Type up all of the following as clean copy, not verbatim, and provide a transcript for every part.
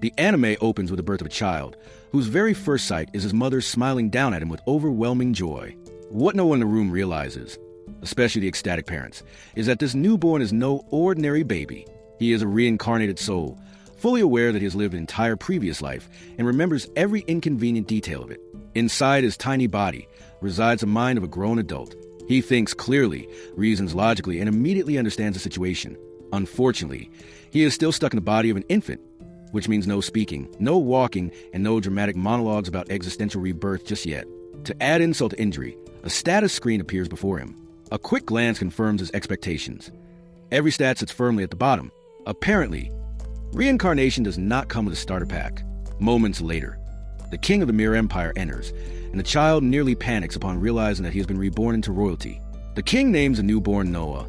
The anime opens with the birth of a child, whose very first sight is his mother smiling down at him with overwhelming joy. What no one in the room realizes, especially the ecstatic parents, is that this newborn is no ordinary baby. He is a reincarnated soul, fully aware that he has lived an entire previous life and remembers every inconvenient detail of it. Inside his tiny body resides the mind of a grown adult. He thinks clearly, reasons logically, and immediately understands the situation. Unfortunately, he is still stuck in the body of an infant, which means no speaking, no walking, and no dramatic monologues about existential rebirth just yet. To add insult to injury, a status screen appears before him. A quick glance confirms his expectations. Every stat sits firmly at the bottom. Apparently, reincarnation does not come with a starter pack. Moments later, the king of the Mirror Empire enters, and the child nearly panics upon realizing that he has been reborn into royalty. The king names the newborn Noah,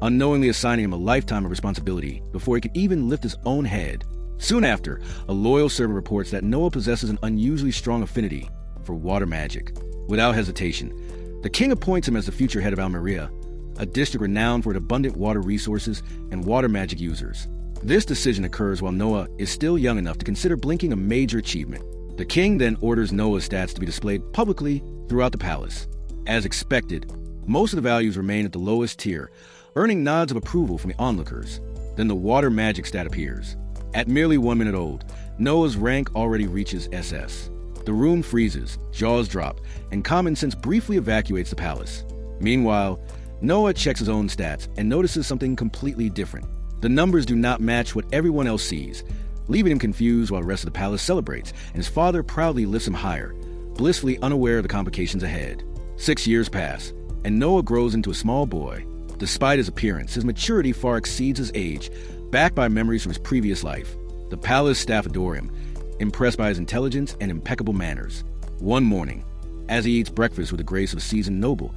unknowingly assigning him a lifetime of responsibility before he could even lift his own head. Soon after, a loyal servant reports that Noah possesses an unusually strong affinity for water magic. Without hesitation, the king appoints him as the future head of Almeria, a district renowned for its abundant water resources and water magic users. This decision occurs while Noah is still young enough to consider blinking a major achievement. The king then orders Noah's stats to be displayed publicly throughout the palace. As expected, most of the values remain at the lowest tier, earning nods of approval from the onlookers. Then the water magic stat appears. At merely 1 minute old, Noah's rank already reaches SS. The room freezes, jaws drop, and common sense briefly evacuates the palace. Meanwhile, Noah checks his own stats and notices something completely different. The numbers do not match what everyone else sees, leaving him confused while the rest of the palace celebrates, and his father proudly lifts him higher, blissfully unaware of the complications ahead. 6 years pass, and Noah grows into a small boy. Despite his appearance, his maturity far exceeds his age, backed by memories from his previous life. The palace staff adore him, impressed by his intelligence and impeccable manners. One morning, as he eats breakfast with the grace of a seasoned noble,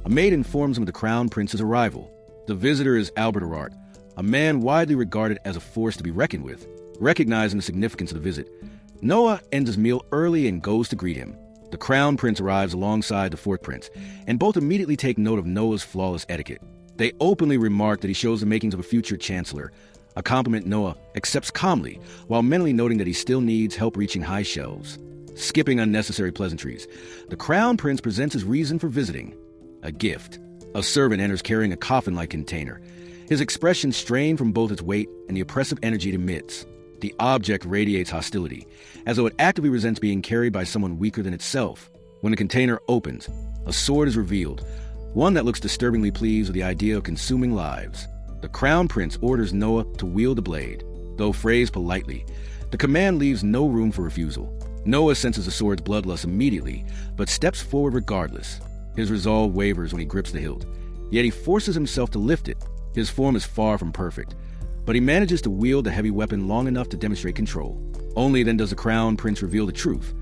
a maid informs him of the crown prince's arrival. The visitor is Albert Arart, a man widely regarded as a force to be reckoned with. Recognizing the significance of the visit, Noah ends his meal early and goes to greet him. The crown prince arrives alongside the fourth prince, and both immediately take note of Noah's flawless etiquette. They openly remark that he shows the makings of a future chancellor, a compliment Noah accepts calmly, while mentally noting that he still needs help reaching high shelves. Skipping unnecessary pleasantries, the crown prince presents his reason for visiting: a gift. A servant enters carrying a coffin-like container, his expression strained from both its weight and the oppressive energy it emits. The object radiates hostility, as though it actively resents being carried by someone weaker than itself. When the container opens, a sword is revealed, one that looks disturbingly pleased with the idea of consuming lives. The crown prince orders Noah to wield the blade. Though phrased politely, the command leaves no room for refusal. Noah senses the sword's bloodlust immediately, but steps forward regardless. His resolve wavers when he grips the hilt, yet he forces himself to lift it. His form is far from perfect, but he manages to wield the heavy weapon long enough to demonstrate control. Only then does the crown prince reveal the truth.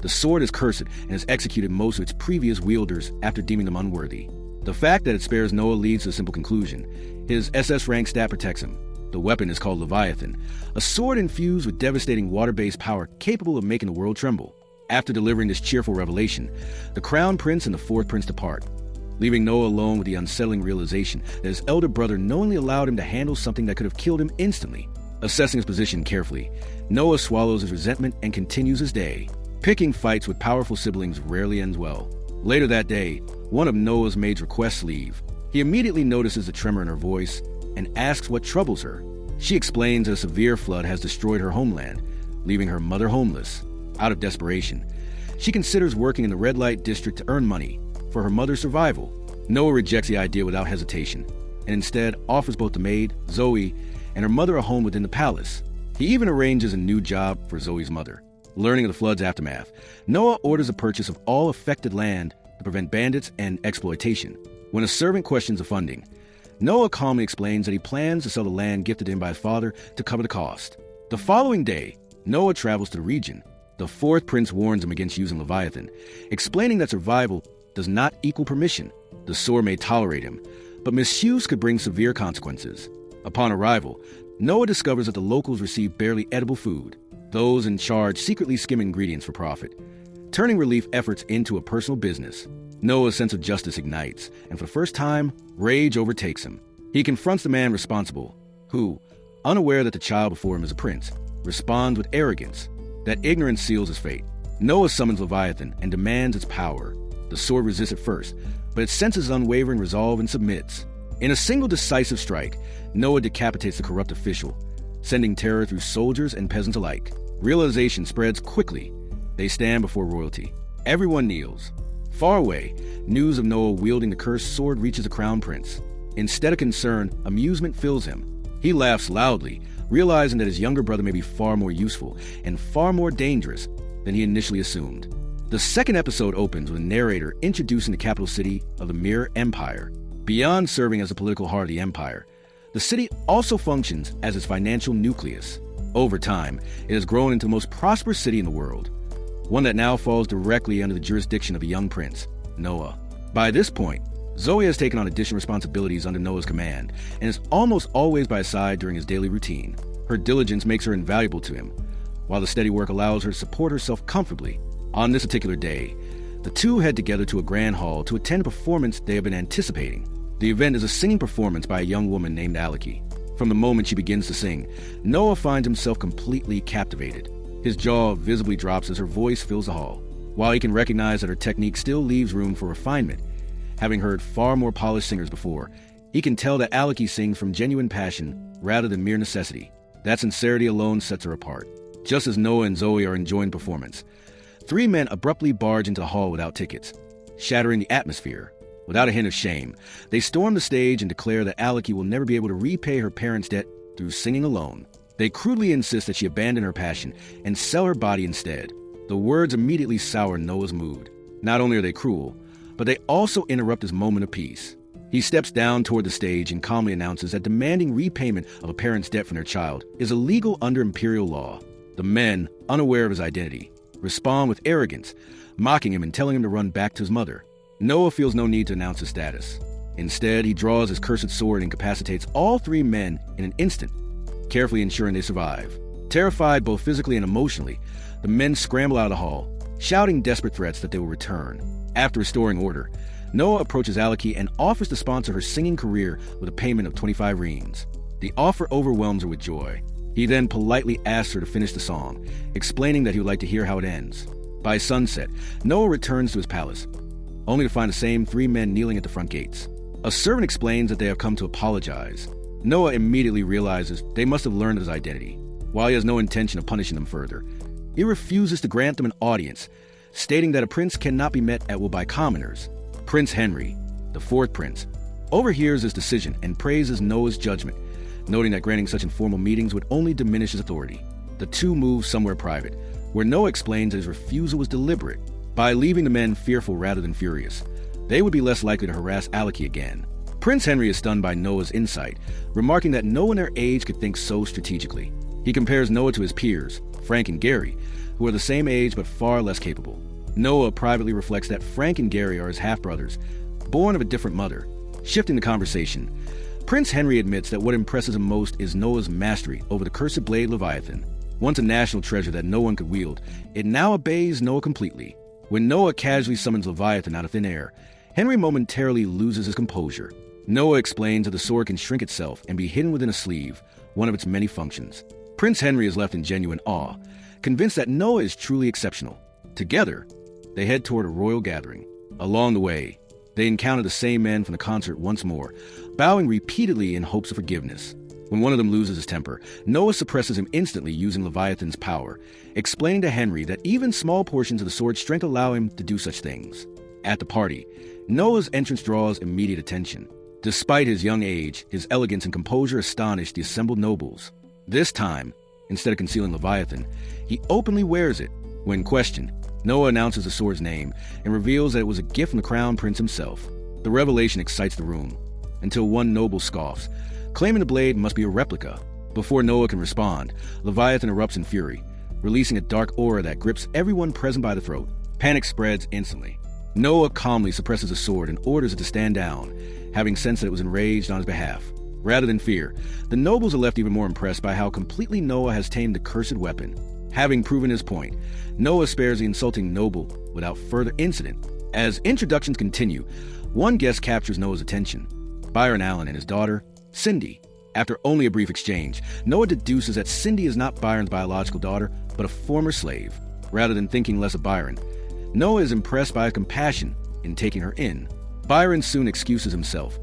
The sword is cursed and has executed most of its previous wielders after deeming them unworthy. The fact that it spares Noah leads to a simple conclusion. His SS rank stat protects him. The weapon is called Leviathan, a sword infused with devastating water-based power capable of making the world tremble. After delivering this cheerful revelation, the crown prince and the fourth prince depart, leaving Noah alone with the unsettling realization that his elder brother knowingly allowed him to handle something that could have killed him instantly. Assessing his position carefully, Noah swallows his resentment and continues his day. Picking fights with powerful siblings rarely ends well. Later that day, one of Noah's maids requests leave. He immediately notices the tremor in her voice and asks what troubles her. She explains that a severe flood has destroyed her homeland, leaving her mother homeless. Out of desperation, she considers working in the red light district to earn money for her mother's survival. Noah rejects the idea without hesitation, and instead offers both the maid, Zoe, and her mother a home within the palace. He even arranges a new job for Zoe's mother. Learning of the flood's aftermath, Noah orders the purchase of all affected land to prevent bandits and exploitation. When a servant questions the funding, Noah calmly explains that he plans to sell the land gifted to him by his father to cover the cost. The following day, Noah travels to the region. The fourth prince warns him against using Leviathan, explaining that survival does not equal permission. The sword may tolerate him, but misuse could bring severe consequences. Upon arrival, Noah discovers that the locals receive barely edible food. Those in charge secretly skim ingredients for profit, turning relief efforts into a personal business. Noah's sense of justice ignites, and for the first time, rage overtakes him. He confronts the man responsible, who, unaware that the child before him is a prince, responds with arrogance. That ignorance seals his fate. Noah summons Leviathan and demands its power. The sword resists at first, but it senses unwavering resolve and submits. In a single decisive strike, Noah decapitates the corrupt official, sending terror through soldiers and peasants alike. Realization spreads quickly. They stand before royalty. Everyone kneels. Far away, news of Noah wielding the cursed sword reaches the crown prince. Instead of concern, amusement fills him. He laughs loudly, realizing that his younger brother may be far more useful and far more dangerous than he initially assumed. The second episode opens with a narrator introducing the capital city of the Mirror Empire. Beyond serving as the political heart of the empire, the city also functions as its financial nucleus. Over time, it has grown into the most prosperous city in the world, one that now falls directly under the jurisdiction of a young prince, Noah. By this point, Zoe has taken on additional responsibilities under Noah's command and is almost always by his side during his daily routine. Her diligence makes her invaluable to him, while the steady work allows her to support herself comfortably. On this particular day, the two head together to a grand hall to attend a performance they have been anticipating. The event is a singing performance by a young woman named Aleki. From the moment she begins to sing, Noah finds himself completely captivated. His jaw visibly drops as her voice fills the hall. While he can recognize that her technique still leaves room for refinement, having heard far more polished singers before, he can tell that Aleki sings from genuine passion rather than mere necessity. That sincerity alone sets her apart. Just as Noah and Zoe are enjoying the performance, three men abruptly barge into the hall without tickets, shattering the atmosphere. Without a hint of shame, they storm the stage and declare that Aleki will never be able to repay her parents' debt through singing alone. They crudely insist that she abandon her passion and sell her body instead. The words immediately sour Noah's mood. Not only are they cruel, but they also interrupt his moment of peace. He steps down toward the stage and calmly announces that demanding repayment of a parent's debt from their child is illegal under imperial law. The men, unaware of his identity, respond with arrogance, mocking him and telling him to run back to his mother. Noah feels no need to announce his status. Instead, he draws his cursed sword and incapacitates all three men in an instant, carefully ensuring they survive. Terrified both physically and emotionally, the men scramble out of the hall, shouting desperate threats that they will return. After restoring order, Noah approaches Aleki and offers to sponsor her singing career with a payment of 25 reins. The offer overwhelms her with joy. He then politely asks her to finish the song, explaining that he would like to hear how it ends. By sunset, Noah returns to his palace, only to find the same three men kneeling at the front gates. A servant explains that they have come to apologize. Noah immediately realizes they must have learned his identity. While he has no intention of punishing them further, he refuses to grant them an audience, stating that a prince cannot be met at will by commoners. Prince Henry, the fourth prince, overhears his decision and praises Noah's judgment, noting that granting such informal meetings would only diminish his authority. The two move somewhere private, where Noah explains that his refusal was deliberate. By leaving the men fearful rather than furious, they would be less likely to harass Aleki again. Prince Henry is stunned by Noah's insight, remarking that no one their age could think so strategically. He compares Noah to his peers, Frank and Gary, who are the same age but far less capable. Noah privately reflects that Frank and Gary are his half-brothers, born of a different mother. Shifting the conversation, Prince Henry admits that what impresses him most is Noah's mastery over the cursed blade Leviathan. Once a national treasure that no one could wield, it now obeys Noah completely. When Noah casually summons Leviathan out of thin air, Henry momentarily loses his composure. Noah explains that the sword can shrink itself and be hidden within a sleeve, one of its many functions. Prince Henry is left in genuine awe, convinced that Noah is truly exceptional. Together, they head toward a royal gathering. Along the way, they encounter the same men from the concert once more, bowing repeatedly in hopes of forgiveness. When one of them loses his temper, Noah suppresses him instantly using Leviathan's power, explaining to Henry that even small portions of the sword's strength allow him to do such things. At the party, Noah's entrance draws immediate attention. Despite his young age, his elegance and composure astonish the assembled nobles. This time, instead of concealing Leviathan, he openly wears it. When questioned, Noah announces the sword's name and reveals that it was a gift from the crown prince himself. The revelation excites the room, until one noble scoffs, claiming the blade must be a replica. Before Noah can respond, Leviathan erupts in fury, releasing a dark aura that grips everyone present by the throat. Panic spreads instantly. Noah calmly suppresses the sword and orders it to stand down, having sensed that it was enraged on his behalf. Rather than fear, the nobles are left even more impressed by how completely Noah has tamed the cursed weapon. Having proven his point, Noah spares the insulting noble without further incident. As introductions continue, one guest captures Noah's attention: Byron Allen and his daughter, Cindy. After only a brief exchange, Noah deduces that Cindy is not Byron's biological daughter, but a former slave. Rather than thinking less of Byron, Noah is impressed by her compassion in taking her in. Byron soon excuses himself,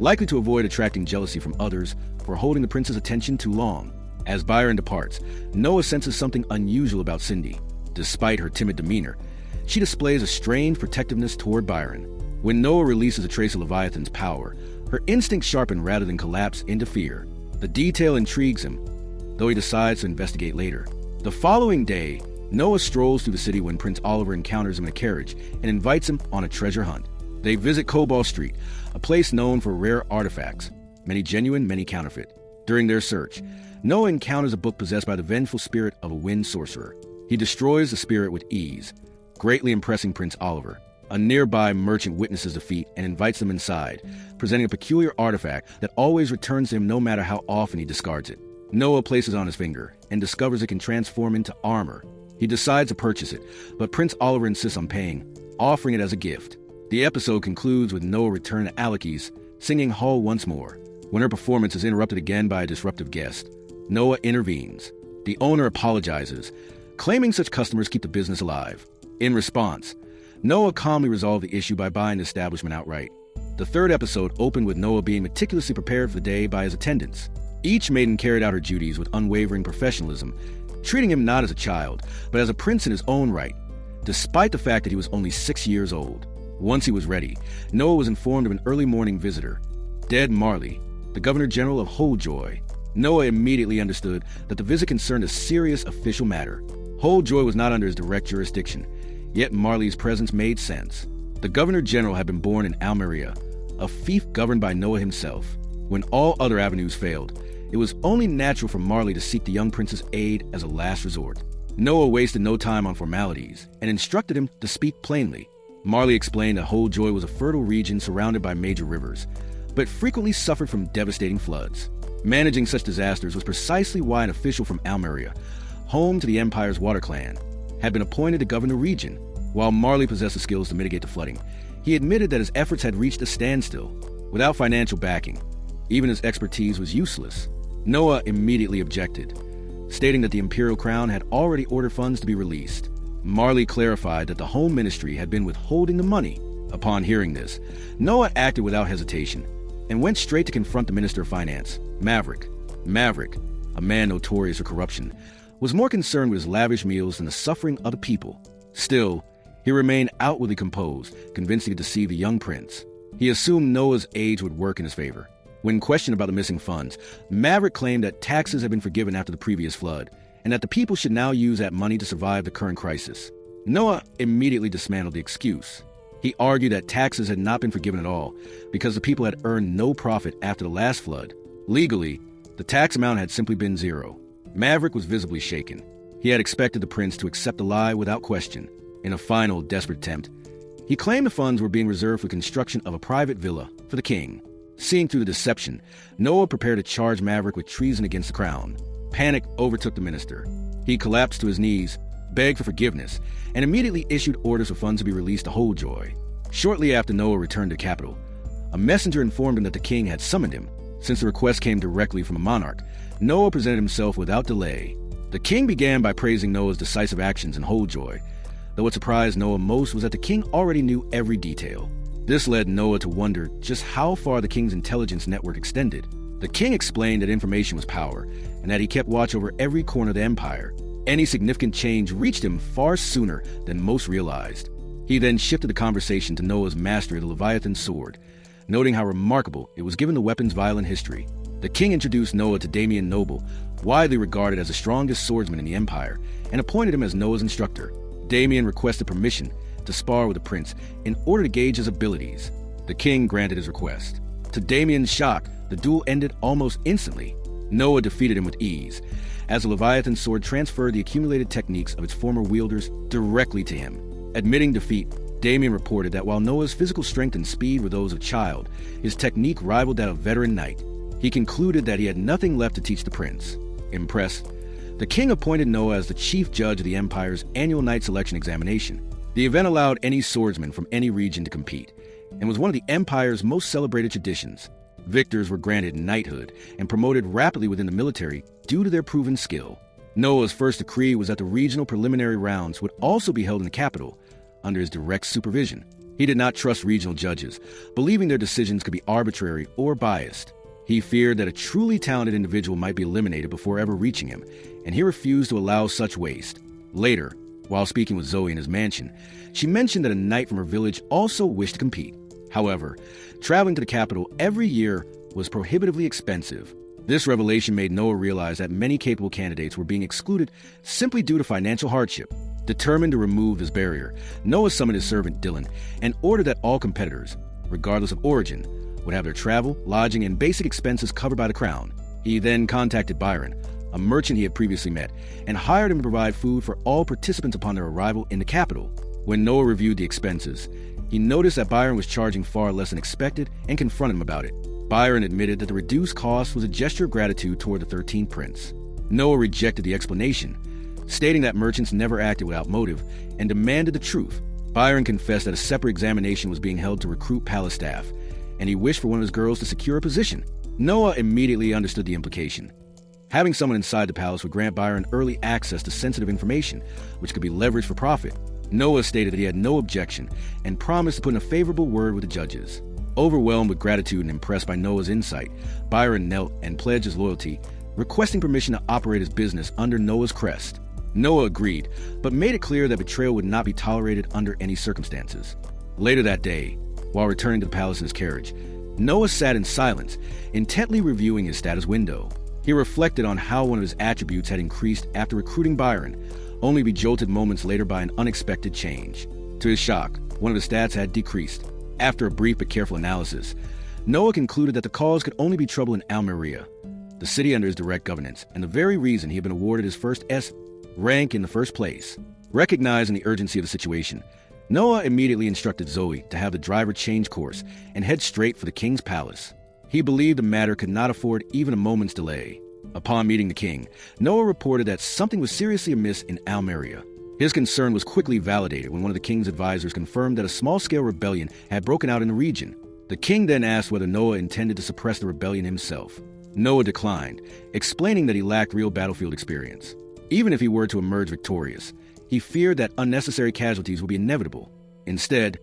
likely to avoid attracting jealousy from others for holding the prince's attention too long. As Byron departs, Noah senses something unusual about Cindy. Despite her timid demeanor, she displays a strange protectiveness toward Byron. When Noah releases a trace of Leviathan's power, her instincts sharpen rather than collapse into fear. The detail intrigues him, though he decides to investigate later. The following day, Noah strolls through the city when Prince Oliver encounters him in a carriage and invites him on a treasure hunt. They visit Cobalt Street, a place known for rare artifacts, many genuine, many counterfeit. During their search, Noah encounters a book possessed by the vengeful spirit of a wind sorcerer. He destroys the spirit with ease, greatly impressing Prince Oliver. A nearby merchant witnesses the feat and invites them inside, presenting a peculiar artifact that always returns to him no matter how often he discards it. Noah places it on his finger and discovers it can transform into armor. He decides to purchase it, but Prince Oliver insists on paying, offering it as a gift. The episode concludes with Noah returning to Alekes, singing Hull once more. When her performance is interrupted again by a disruptive guest, Noah intervenes. The owner apologizes, claiming such customers keep the business alive. In response, Noah calmly resolved the issue by buying the establishment outright. The third episode opened with Noah being meticulously prepared for the day by his attendants. Each maiden carried out her duties with unwavering professionalism, treating him not as a child, but as a prince in his own right, despite the fact that he was only 6 years old. Once he was ready, Noah was informed of an early morning visitor, Dead Marley, the Governor General of Holdjoy. Noah immediately understood that the visit concerned a serious official matter. Holdjoy was not under his direct jurisdiction, yet Marley's presence made sense. The Governor General had been born in Almeria, a fief governed by Noah himself. When all other avenues failed, it was only natural for Marley to seek the young prince's aid as a last resort. Noah wasted no time on formalities and instructed him to speak plainly. Marley explained that Holdjoy was a fertile region surrounded by major rivers, but frequently suffered from devastating floods. Managing such disasters was precisely why an official from Almeria, home to the Empire's water clan, had been appointed to govern the region. While Marley possessed the skills to mitigate the flooding, he admitted that his efforts had reached a standstill. Without financial backing, even his expertise was useless. Noah immediately objected, stating that the Imperial Crown had already ordered funds to be released. Marley clarified that the Home Ministry had been withholding the money. Upon hearing this, Noah acted without hesitation and went straight to confront the Minister of Finance, Maverick. Maverick, a man notorious for corruption, was more concerned with his lavish meals than the suffering of the people. Still, he remained outwardly composed, convinced he could deceive the young prince. He assumed Noah's age would work in his favor. When questioned about the missing funds, Maverick claimed that taxes had been forgiven after the previous flood, and that the people should now use that money to survive the current crisis. Noah immediately dismantled the excuse. He argued that taxes had not been forgiven at all, because the people had earned no profit after the last flood. Legally, the tax amount had simply been zero. Maverick was visibly shaken. He had expected the prince to accept the lie without question. In a final, desperate attempt, he claimed the funds were being reserved for the construction of a private villa for the king. Seeing through the deception, Noah prepared to charge Maverick with treason against the crown. Panic overtook the minister. He collapsed to his knees, begged for forgiveness, and immediately issued orders for funds to be released to Holdjoy. Shortly after Noah returned to the capital, a messenger informed him that the king had summoned him. Since the request came directly from a monarch, Noah presented himself without delay. The king began by praising Noah's decisive actions in Holdjoy, though what surprised Noah most was that the king already knew every detail. This led Noah to wonder just how far the king's intelligence network extended. The king explained that information was power, and that he kept watch over every corner of the empire. Any significant change reached him far sooner than most realized. He then shifted the conversation to Noah's mastery of the Leviathan sword, noting how remarkable it was given the weapon's violent history. The king introduced Noah to Damian Noble, widely regarded as the strongest swordsman in the empire, and appointed him as Noah's instructor. Damian requested permission to spar with the prince in order to gauge his abilities. The king granted his request. To Damian's shock, the duel ended almost instantly. Noah defeated him with ease, as the Leviathan sword transferred the accumulated techniques of its former wielders directly to him. Admitting defeat, Damian reported that while Noah's physical strength and speed were those of a child, his technique rivaled that of a veteran knight. He concluded that he had nothing left to teach the prince. Impressed, the king appointed Noah as the chief judge of the empire's annual knight selection examination. The event allowed any swordsman from any region to compete, and was one of the empire's most celebrated traditions. Victors were granted knighthood and promoted rapidly within the military due to their proven skill. Noah's first decree was that the regional preliminary rounds would also be held in the capital, under his direct supervision. He did not trust regional judges, believing their decisions could be arbitrary or biased. He feared that a truly talented individual might be eliminated before ever reaching him, and he refused to allow such waste. Later, while speaking with Zoe in his mansion, she mentioned that a knight from her village also wished to compete. However, traveling to the capital every year was prohibitively expensive. This revelation made Noah realize that many capable candidates were being excluded simply due to financial hardship. Determined to remove this barrier, Noah summoned his servant Dylan and ordered that all competitors, regardless of origin, would have their travel, lodging, and basic expenses covered by the crown. He then contacted Byron, a merchant he had previously met, and hired him to provide food for all participants upon their arrival in the capital. When Noah reviewed the expenses, he noticed that Byron was charging far less than expected and confronted him about it. Byron admitted that the reduced cost was a gesture of gratitude toward the 13th prince. Noah rejected the explanation, stating that merchants never acted without motive, and demanded the truth. Byron confessed that a separate examination was being held to recruit palace staff, and he wished for one of his girls to secure a position. Noah immediately understood the implication. Having someone inside the palace would grant Byron early access to sensitive information, which could be leveraged for profit. Noah stated that he had no objection, and promised to put in a favorable word with the judges. Overwhelmed with gratitude and impressed by Noah's insight, Byron knelt and pledged his loyalty, requesting permission to operate his business under Noah's crest. Noah agreed, but made it clear that betrayal would not be tolerated under any circumstances. Later that day, while returning to the palace in his carriage, Noah sat in silence, intently reviewing his status window. He reflected on how one of his attributes had increased after recruiting Byron, only to be jolted moments later by an unexpected change. To his shock, one of his stats had decreased. After a brief but careful analysis, Noah concluded that the cause could only be trouble in Almeria, the city under his direct governance, and the very reason he had been awarded his first S rank in the first place. Recognizing the urgency of the situation, Noah immediately instructed Zoe to have the driver change course and head straight for the king's palace. He believed the matter could not afford even a moment's delay. Upon meeting the king, Noah reported that something was seriously amiss in Almeria. His concern was quickly validated when one of the king's advisors confirmed that a small-scale rebellion had broken out in the region. The king then asked whether Noah intended to suppress the rebellion himself. Noah declined, explaining that he lacked real battlefield experience. Even if he were to emerge victorious, he feared that unnecessary casualties would be inevitable. Instead,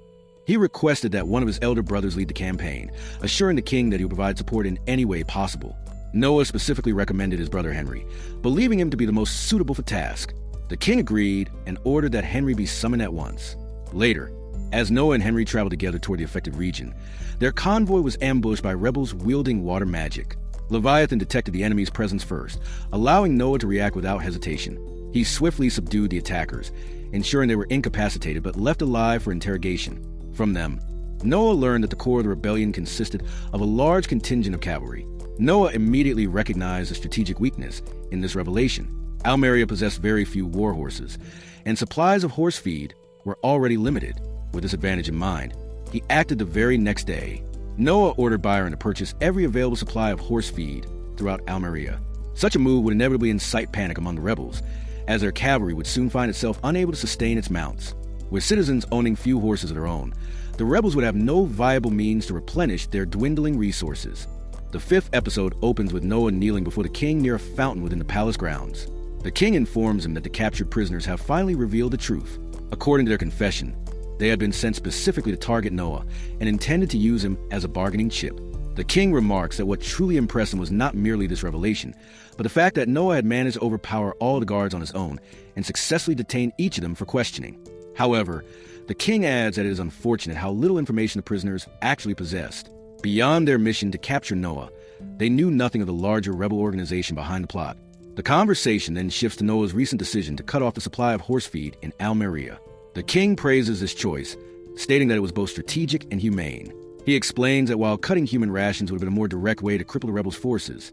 he requested that one of his elder brothers lead the campaign, assuring the king that he would provide support in any way possible. Noah specifically recommended his brother Henry, believing him to be the most suitable for the task. The king agreed and ordered that Henry be summoned at once. Later, as Noah and Henry traveled together toward the affected region, their convoy was ambushed by rebels wielding water magic. Leviathan detected the enemy's presence first, allowing Noah to react without hesitation. He swiftly subdued the attackers, ensuring they were incapacitated but left alive for interrogation. From them, Noah learned that the core of the rebellion consisted of a large contingent of cavalry. Noah immediately recognized a strategic weakness in this revelation. Almeria possessed very few war horses, and supplies of horse feed were already limited. With this advantage in mind, he acted the very next day. Noah ordered Byron to purchase every available supply of horse feed throughout Almeria. Such a move would inevitably incite panic among the rebels, as their cavalry would soon find itself unable to sustain its mounts. With citizens owning few horses of their own, the rebels would have no viable means to replenish their dwindling resources. The 5th episode opens with Noah kneeling before the king near a fountain within the palace grounds. The king informs him that the captured prisoners have finally revealed the truth. According to their confession, they had been sent specifically to target Noah and intended to use him as a bargaining chip. The king remarks that what truly impressed him was not merely this revelation, but the fact that Noah had managed to overpower all the guards on his own and successfully detain each of them for questioning. However, the king adds that it is unfortunate how little information the prisoners actually possessed. Beyond their mission to capture Noah, they knew nothing of the larger rebel organization behind the plot. The conversation then shifts to Noah's recent decision to cut off the supply of horse feed in Almeria. The king praises this choice, stating that it was both strategic and humane. He explains that while cutting human rations would have been a more direct way to cripple the rebels' forces,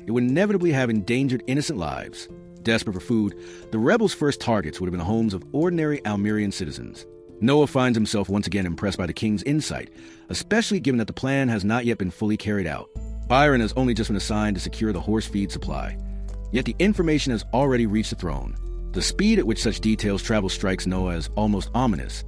it would inevitably have endangered innocent lives. Desperate for food, the rebels' first targets would have been the homes of ordinary Almerian citizens. Noah finds himself once again impressed by the king's insight, especially given that the plan has not yet been fully carried out. Byron has only just been assigned to secure the horse feed supply, yet the information has already reached the throne. The speed at which such details travel strikes Noah as almost ominous,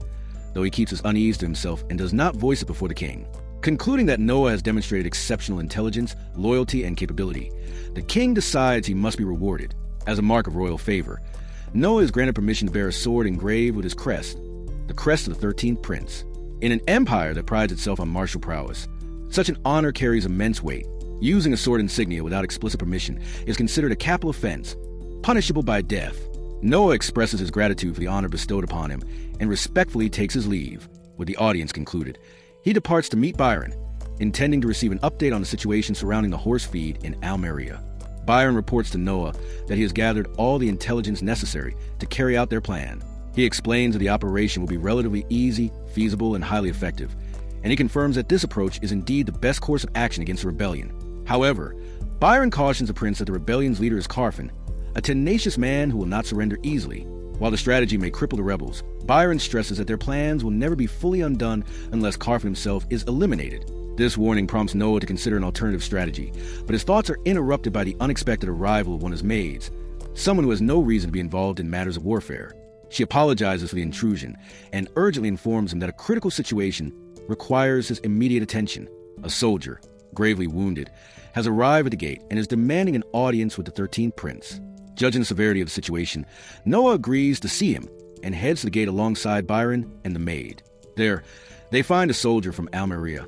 though he keeps his unease to himself and does not voice it before the king. Concluding that Noah has demonstrated exceptional intelligence, loyalty, and capability, the king decides he must be rewarded. As a mark of royal favor, Noah is granted permission to bear a sword engraved with his crest, the crest of the 13th prince. In an empire that prides itself on martial prowess, such an honor carries immense weight. Using a sword insignia without explicit permission is considered a capital offense, punishable by death. Noah expresses his gratitude for the honor bestowed upon him and respectfully takes his leave. With the audience concluded, he departs to meet Byron, intending to receive an update on the situation surrounding the horse feed in Almeria. Byron reports to Noah that he has gathered all the intelligence necessary to carry out their plan. He explains that the operation will be relatively easy, feasible, and highly effective, and he confirms that this approach is indeed the best course of action against the rebellion. However, Byron cautions the prince that the rebellion's leader is Carfin, a tenacious man who will not surrender easily. While the strategy may cripple the rebels, Byron stresses that their plans will never be fully undone unless Carfin himself is eliminated. This warning prompts Noah to consider an alternative strategy, but his thoughts are interrupted by the unexpected arrival of one of his maids, someone who has no reason to be involved in matters of warfare. She apologizes for the intrusion and urgently informs him that a critical situation requires his immediate attention. A soldier, gravely wounded, has arrived at the gate and is demanding an audience with the 13th prince. Judging the severity of the situation, Noah agrees to see him and heads to the gate alongside Byron and the maid. There, they find a soldier from Almeria,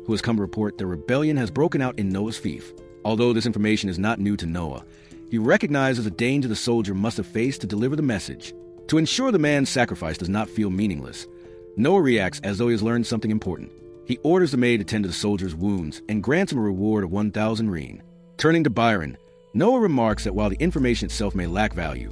who has come to report that rebellion has broken out in Noah's fief. Although this information is not new to Noah, he recognizes the danger the soldier must have faced to deliver the message. To ensure the man's sacrifice does not feel meaningless, Noah reacts as though he has learned something important. He orders the maid to tend to the soldier's wounds and grants him a reward of 1,000 reen. Turning to Byron, Noah remarks that while the information itself may lack value,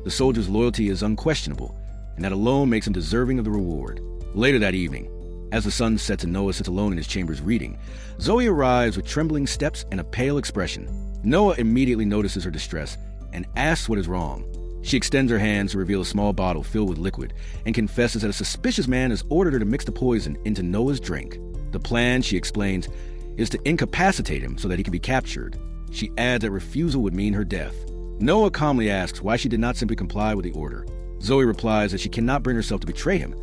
the soldier's loyalty is unquestionable, and that alone makes him deserving of the reward. Later that evening, as the sun sets and Noah sits alone in his chambers reading, Zoe arrives with trembling steps and a pale expression. Noah immediately notices her distress and asks what is wrong. She extends her hands to reveal a small bottle filled with liquid and confesses that a suspicious man has ordered her to mix the poison into Noah's drink. The plan, she explains, is to incapacitate him so that he can be captured. She adds that refusal would mean her death. Noah calmly asks why she did not simply comply with the order. Zoe replies that she cannot bring herself to betray him,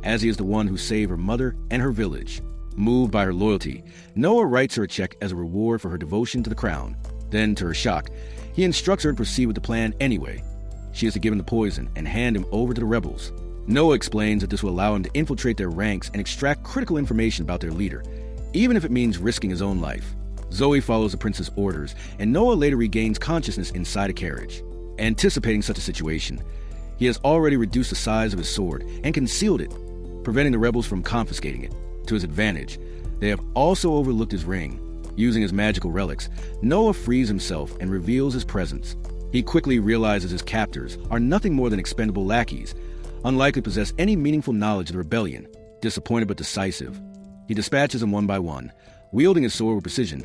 as he is the one who saved her mother and her village. Moved by her loyalty, Noah writes her a check as a reward for her devotion to the crown. Then, to her shock, he instructs her to proceed with the plan anyway. She is to give him the poison and hand him over to the rebels. Noah explains that this will allow him to infiltrate their ranks and extract critical information about their leader, even if it means risking his own life. Zoe follows the prince's orders, and Noah later regains consciousness inside a carriage. Anticipating such a situation, he has already reduced the size of his sword and concealed it, preventing the rebels from confiscating it. To his advantage, they have also overlooked his ring. Using his magical relics, Noah frees himself and reveals his presence. He quickly realizes his captors are nothing more than expendable lackeys, unlikely to possess any meaningful knowledge of the rebellion. Disappointed but decisive, he dispatches them one by one, wielding his sword with precision,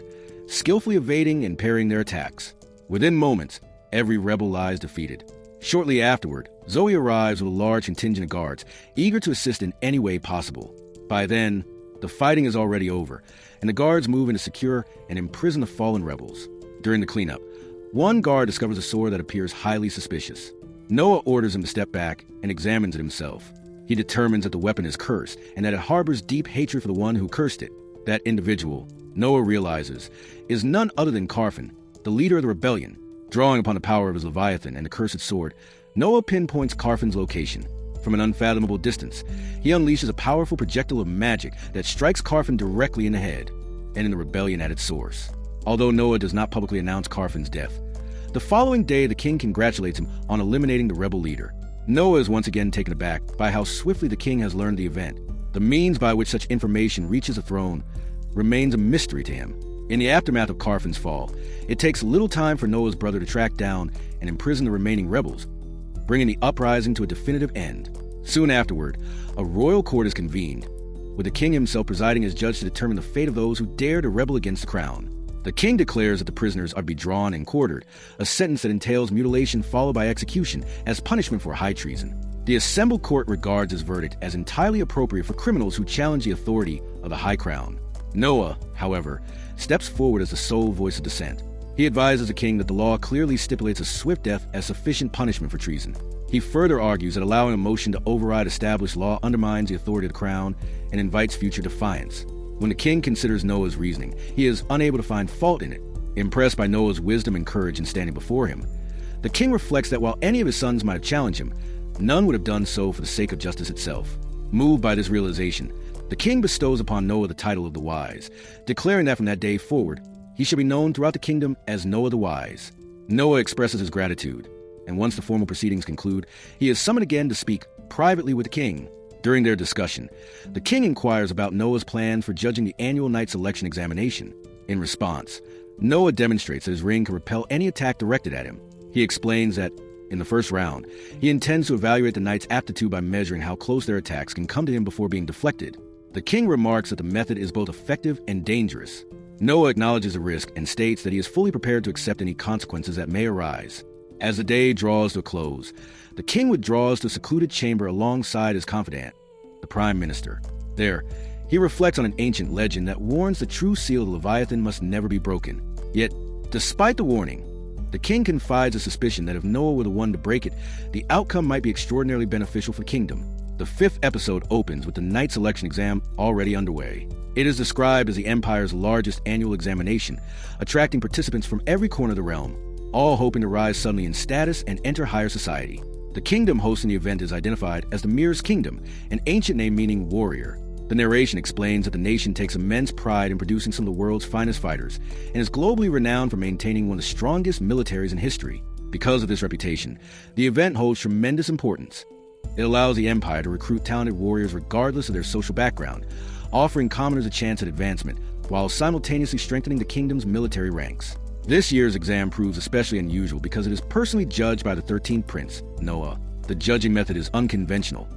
skillfully evading and parrying their attacks. Within moments, every rebel lies defeated. Shortly afterward, Zoe arrives with a large contingent of guards, eager to assist in any way possible. By then, the fighting is already over, and the guards move in to secure and imprison the fallen rebels. During the cleanup, one guard discovers a sword that appears highly suspicious. Noah orders him to step back and examines it himself. He determines that the weapon is cursed and that it harbors deep hatred for the one who cursed it. That individual, Noah realizes, is none other than Carfin, the leader of the rebellion. Drawing upon the power of his Leviathan and the cursed sword, Noah pinpoints Carfin's location. From an unfathomable distance, he unleashes a powerful projectile of magic that strikes Carfin directly in the head, ending the rebellion at its source. Although Noah does not publicly announce Carfin's death, the following day the king congratulates him on eliminating the rebel leader. Noah is once again taken aback by how swiftly the king has learned the event. The means by which such information reaches the throne remains a mystery to him. In the aftermath of Carfin's fall, it takes little time for Noah's brother to track down and imprison the remaining rebels, bringing the uprising to a definitive end. Soon afterward, a royal court is convened, with the king himself presiding as judge to determine the fate of those who dare to rebel against the crown. The king declares that the prisoners are to be drawn and quartered, a sentence that entails mutilation followed by execution as punishment for high treason. The assembled court regards his verdict as entirely appropriate for criminals who challenge the authority of the high crown. Noah, however, steps forward as the sole voice of dissent. He advises the king that the law clearly stipulates a swift death as sufficient punishment for treason. He further argues that allowing a motion to override established law undermines the authority of the crown and invites future defiance. When the king considers Noah's reasoning, he is unable to find fault in it. Impressed by Noah's wisdom and courage in standing before him, the king reflects that while any of his sons might have challenged him, none would have done so for the sake of justice itself. Moved by this realization, the king bestows upon Noah the title of the Wise, declaring that from that day forward, he shall be known throughout the kingdom as Noah the Wise. Noah expresses his gratitude, and once the formal proceedings conclude, he is summoned again to speak privately with the king. During their discussion, the king inquires about Noah's plan for judging the annual night selection examination. In response, Noah demonstrates that his ring can repel any attack directed at him. He explains that, in the first round, he intends to evaluate the knight's aptitude by measuring how close their attacks can come to him before being deflected. The king remarks that the method is both effective and dangerous. Noah acknowledges the risk and states that he is fully prepared to accept any consequences that may arise. As the day draws to a close, the king withdraws to a secluded chamber alongside his confidant, the prime minister. There, he reflects on an ancient legend that warns the true seal of the Leviathan must never be broken. Yet, despite the warning, the king confides a suspicion that if Noah were the one to break it, the outcome might be extraordinarily beneficial for the kingdom. The 5th episode opens with the night selection exam already underway. It is described as the Empire's largest annual examination, attracting participants from every corner of the realm, all hoping to rise suddenly in status and enter higher society. The kingdom hosting the event is identified as the Mirror's Kingdom, an ancient name meaning warrior. The narration explains that the nation takes immense pride in producing some of the world's finest fighters and is globally renowned for maintaining one of the strongest militaries in history. Because of this reputation, the event holds tremendous importance. It allows the Empire to recruit talented warriors regardless of their social background, offering commoners a chance at advancement while simultaneously strengthening the kingdom's military ranks. This year's exam proves especially unusual because it is personally judged by the 13th prince, Noah. The judging method is unconventional.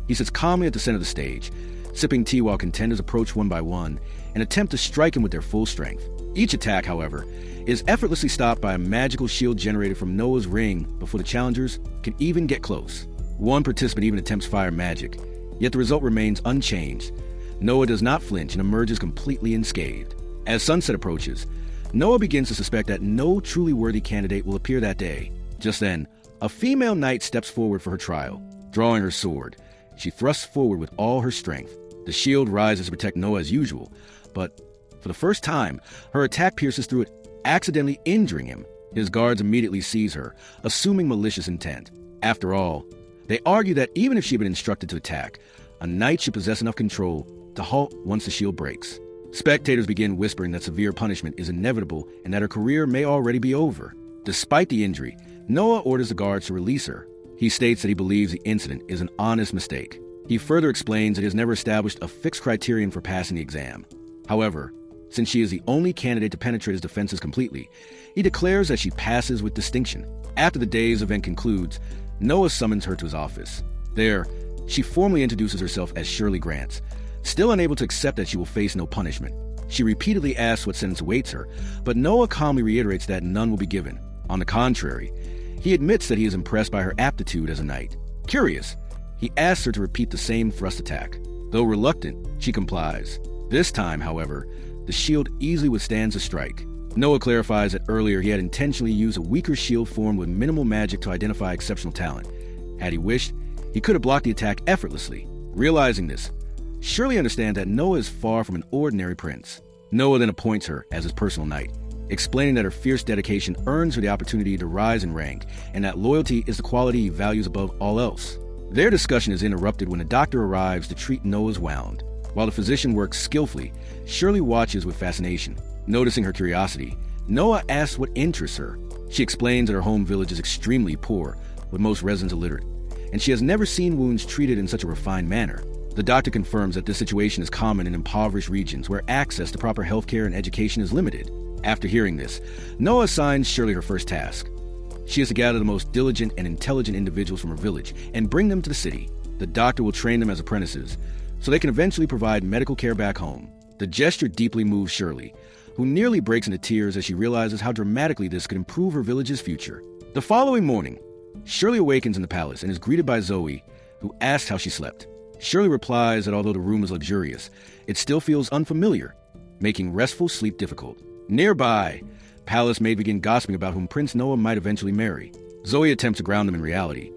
He sits calmly at the center of the stage, sipping tea while contenders approach one by one and attempt to strike him with their full strength. Each attack, however, is effortlessly stopped by a magical shield generated from Noah's ring before the challengers can even get close. One participant even attempts fire magic, yet the result remains unchanged. Noah does not flinch and emerges completely unscathed. As sunset approaches, Noah begins to suspect that no truly worthy candidate will appear that day. Just then, a female knight steps forward for her trial. Drawing her sword, she thrusts forward with all her strength. The shield rises to protect Noah as usual, but for the first time, her attack pierces through it, accidentally injuring him. His guards immediately seize her, assuming malicious intent. After all, they argue that even if she had been instructed to attack, a knight should possess enough control to halt once the shield breaks. Spectators begin whispering that severe punishment is inevitable and that her career may already be over. Despite the injury, Noah orders the guards to release her. He states that he believes the incident is an honest mistake. He further explains that he has never established a fixed criterion for passing the exam. However, since she is the only candidate to penetrate his defenses completely, he declares that she passes with distinction. After the day's event concludes, Noah summons her to his office. There, she formally introduces herself as Shirley Grants, still unable to accept that she will face no punishment. She repeatedly asks what sentence awaits her, but Noah calmly reiterates that none will be given. On the contrary, he admits that he is impressed by her aptitude as a knight. Curious, he asks her to repeat the same thrust attack. Though reluctant, she complies. This time, however, the shield easily withstands a strike. Noah clarifies that earlier he had intentionally used a weaker shield formed with minimal magic to identify exceptional talent. Had he wished, he could have blocked the attack effortlessly. Realizing this, Shirley understands that Noah is far from an ordinary prince. Noah then appoints her as his personal knight, explaining that her fierce dedication earns her the opportunity to rise in rank, and that loyalty is the quality he values above all else. Their discussion is interrupted when a doctor arrives to treat Noah's wound. While the physician works skillfully, Shirley watches with fascination. Noticing her curiosity, Noah asks what interests her. She explains that her home village is extremely poor, with most residents illiterate, and she has never seen wounds treated in such a refined manner. The doctor confirms that this situation is common in impoverished regions where access to proper healthcare and education is limited. After hearing this, Noah assigns Shirley her first task. She is to gather the most diligent and intelligent individuals from her village and bring them to the city. The doctor will train them as apprentices, so they can eventually provide medical care back home. The gesture deeply moves Shirley, who nearly breaks into tears as she realizes how dramatically this could improve her village's future. The following morning, Shirley awakens in the palace and is greeted by Zoe, who asks how she slept. Shirley replies that although the room is luxurious, it still feels unfamiliar, making restful sleep difficult. Nearby, palace maids begin gossiping about whom Prince Noah might eventually marry. Zoe attempts to ground them in reality,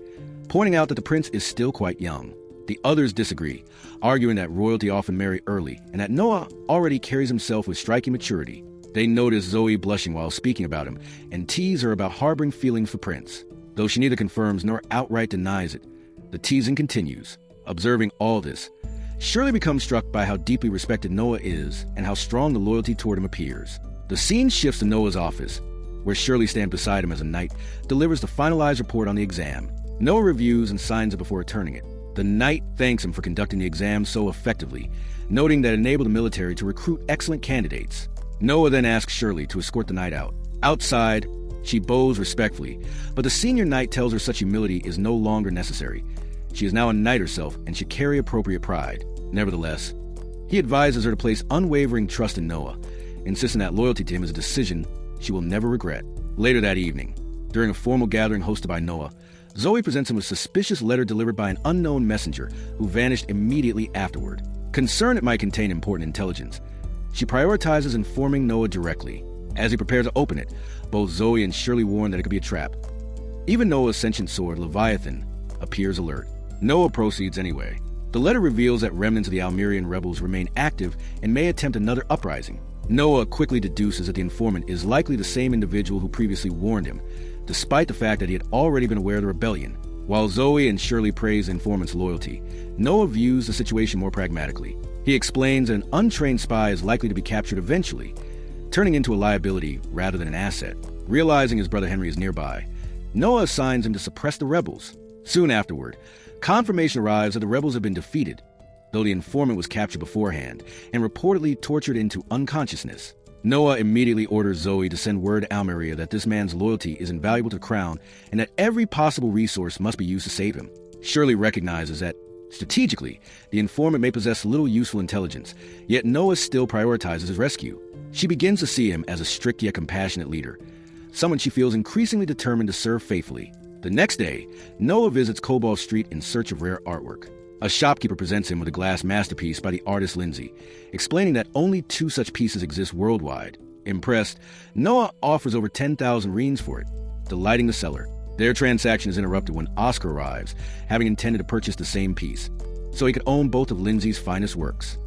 pointing out that the prince is still quite young. The others disagree, arguing that royalty often marry early and that Noah already carries himself with striking maturity. They notice Zoe blushing while speaking about him and tease her about harboring feelings for Prince. Though she neither confirms nor outright denies it, the teasing continues. Observing all this, Shirley becomes struck by how deeply respected Noah is and how strong the loyalty toward him appears. The scene shifts to Noah's office, where Shirley stands beside him as a knight delivers the finalized report on the exam. Noah reviews and signs it before returning it. The knight thanks him for conducting the exam so effectively, noting that it enabled the military to recruit excellent candidates. Noah then asks Shirley to escort the knight out. Outside, she bows respectfully, but the senior knight tells her such humility is no longer necessary. She is now a knight herself and should carry appropriate pride. Nevertheless, he advises her to place unwavering trust in Noah, insisting that loyalty to him is a decision she will never regret. Later that evening, during a formal gathering hosted by Noah, Zoe presents him with a suspicious letter delivered by an unknown messenger who vanished immediately afterward. Concerned it might contain important intelligence, she prioritizes informing Noah directly. As he prepares to open it, both Zoe and Shirley warn that it could be a trap. Even Noah's sentient sword, Leviathan, appears alert. Noah proceeds anyway. The letter reveals that remnants of the Almerian rebels remain active and may attempt another uprising. Noah quickly deduces that the informant is likely the same individual who previously warned him, despite the fact that he had already been aware of the rebellion. While Zoe and Shirley praise the informant's loyalty, Noah views the situation more pragmatically. He explains that an untrained spy is likely to be captured eventually, turning into a liability rather than an asset. Realizing his brother Henry is nearby, Noah assigns him to suppress the rebels. Soon afterward, confirmation arrives that the rebels have been defeated, though the informant was captured beforehand and reportedly tortured into unconsciousness. Noah immediately orders Zoe to send word to Almeria that this man's loyalty is invaluable to the crown and that every possible resource must be used to save him. Shirley recognizes that, strategically, the informant may possess little useful intelligence, yet Noah still prioritizes his rescue. She begins to see him as a strict yet compassionate leader, someone she feels increasingly determined to serve faithfully. The next day, Noah visits Cobalt Street in search of rare artwork. A shopkeeper presents him with a glass masterpiece by the artist Lindsay, explaining that only 2 such pieces exist worldwide. Impressed, Noah offers over 10,000 reins for it, delighting the seller. Their transaction is interrupted when Oscar arrives, having intended to purchase the same piece, so he could own both of Lindsay's finest works.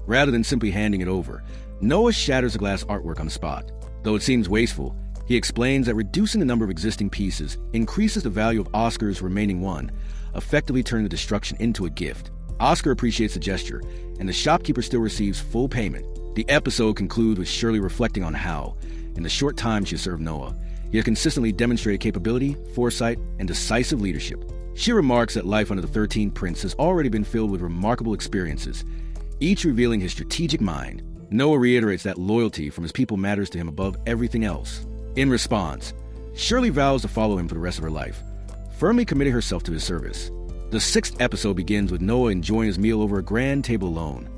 Rather than simply handing it over, Noah shatters the glass artwork on the spot. Though it seems wasteful, he explains that reducing the number of existing pieces increases the value of Oscar's remaining one, effectively turning the destruction into a gift. Oscar appreciates the gesture, and the shopkeeper still receives full payment. The episode concludes with Shirley reflecting on how, in the short time she has served Noah, he has consistently demonstrated capability, foresight, and decisive leadership. She remarks that life under the 13th Prince has already been filled with remarkable experiences, each revealing his strategic mind. Noah reiterates that loyalty from his people matters to him above everything else. In response, Shirley vows to follow him for the rest of her life, firmly committing herself to his service. The 6th episode begins with Noah enjoying his meal over a grand table alone,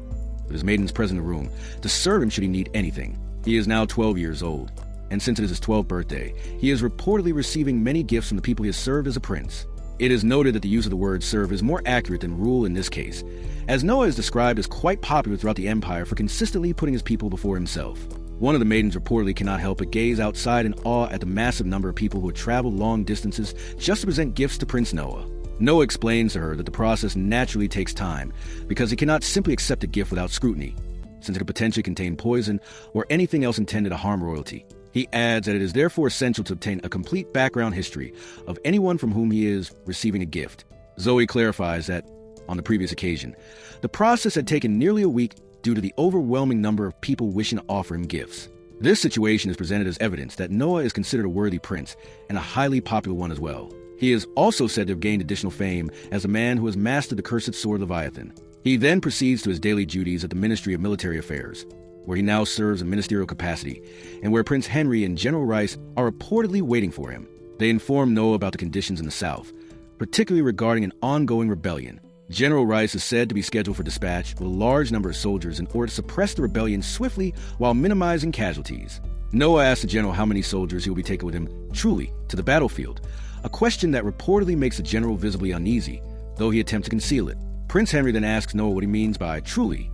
with his maidens present in the room to serve him should he need anything. He is now 12 years old, and since it is his 12th birthday, he is reportedly receiving many gifts from the people he has served as a prince. It is noted that the use of the word serve is more accurate than rule in this case, as Noah is described as quite popular throughout the empire for consistently putting his people before himself. One of the maidens reportedly cannot help but gaze outside in awe at the massive number of people who had traveled long distances just to present gifts to Prince Noah. Noah explains to her that the process naturally takes time because he cannot simply accept a gift without scrutiny, since it could potentially contain poison or anything else intended to harm royalty. He adds that it is therefore essential to obtain a complete background history of anyone from whom he is receiving a gift. Zoe clarifies that, on the previous occasion, the process had taken nearly a week due to the overwhelming number of people wishing to offer him gifts. This situation is presented as evidence that Noah is considered a worthy prince, and a highly popular one as well. He is also said to have gained additional fame as a man who has mastered the cursed sword Leviathan. He then proceeds to his daily duties at the Ministry of Military Affairs, where he now serves in ministerial capacity, and where Prince Henry and General Rice are reportedly waiting for him. They inform Noah about the conditions in the south, particularly regarding an ongoing rebellion. General Rice is said to be scheduled for dispatch with a large number of soldiers in order to suppress the rebellion swiftly while minimizing casualties. Noah asks the general how many soldiers he will be taking with him truly to the battlefield, a question that reportedly makes the general visibly uneasy, though he attempts to conceal it. Prince Henry then asks Noah what he means by truly.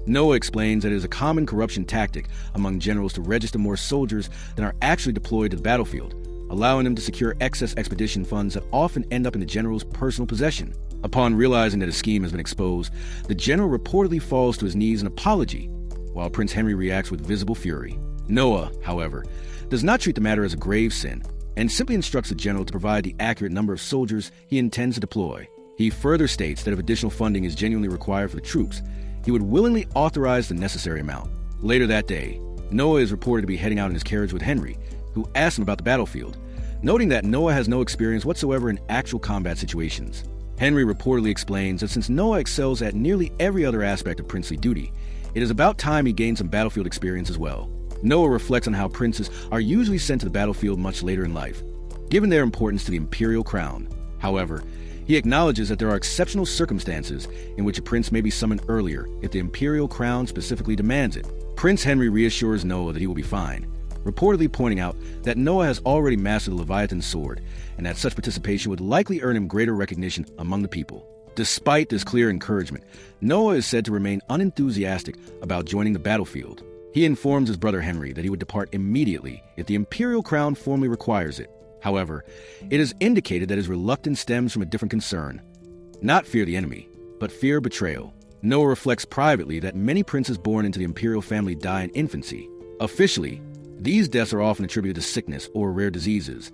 Noah explains that it is a common corruption tactic among generals to register more soldiers than are actually deployed to the battlefield, allowing him to secure excess expedition funds that often end up in the general's personal possession. Upon realizing that his scheme has been exposed, the general reportedly falls to his knees in apology, while Prince Henry reacts with visible fury. Noah, however, does not treat the matter as a grave sin, and simply instructs the general to provide the accurate number of soldiers he intends to deploy. He further states that if additional funding is genuinely required for the troops, he would willingly authorize the necessary amount. Later that day, Noah is reported to be heading out in his carriage with Henry, who asks him about the battlefield, noting that Noah has no experience whatsoever in actual combat situations. Henry reportedly explains that since Noah excels at nearly every other aspect of princely duty, it is about time he gained some battlefield experience as well. Noah reflects on how princes are usually sent to the battlefield much later in life, given their importance to the imperial crown. However, he acknowledges that there are exceptional circumstances in which a prince may be summoned earlier if the imperial crown specifically demands it. Prince Henry reassures Noah that he will be fine, reportedly pointing out that Noah has already mastered the Leviathan sword, and that such participation would likely earn him greater recognition among the people. Despite this clear encouragement, Noah is said to remain unenthusiastic about joining the battlefield. He informs his brother Henry that he would depart immediately if the imperial crown formally requires it. However, it is indicated that his reluctance stems from a different concern. Not fear the enemy, but fear betrayal. Noah reflects privately that many princes born into the imperial family die in infancy. Officially, these deaths are often attributed to sickness or rare diseases,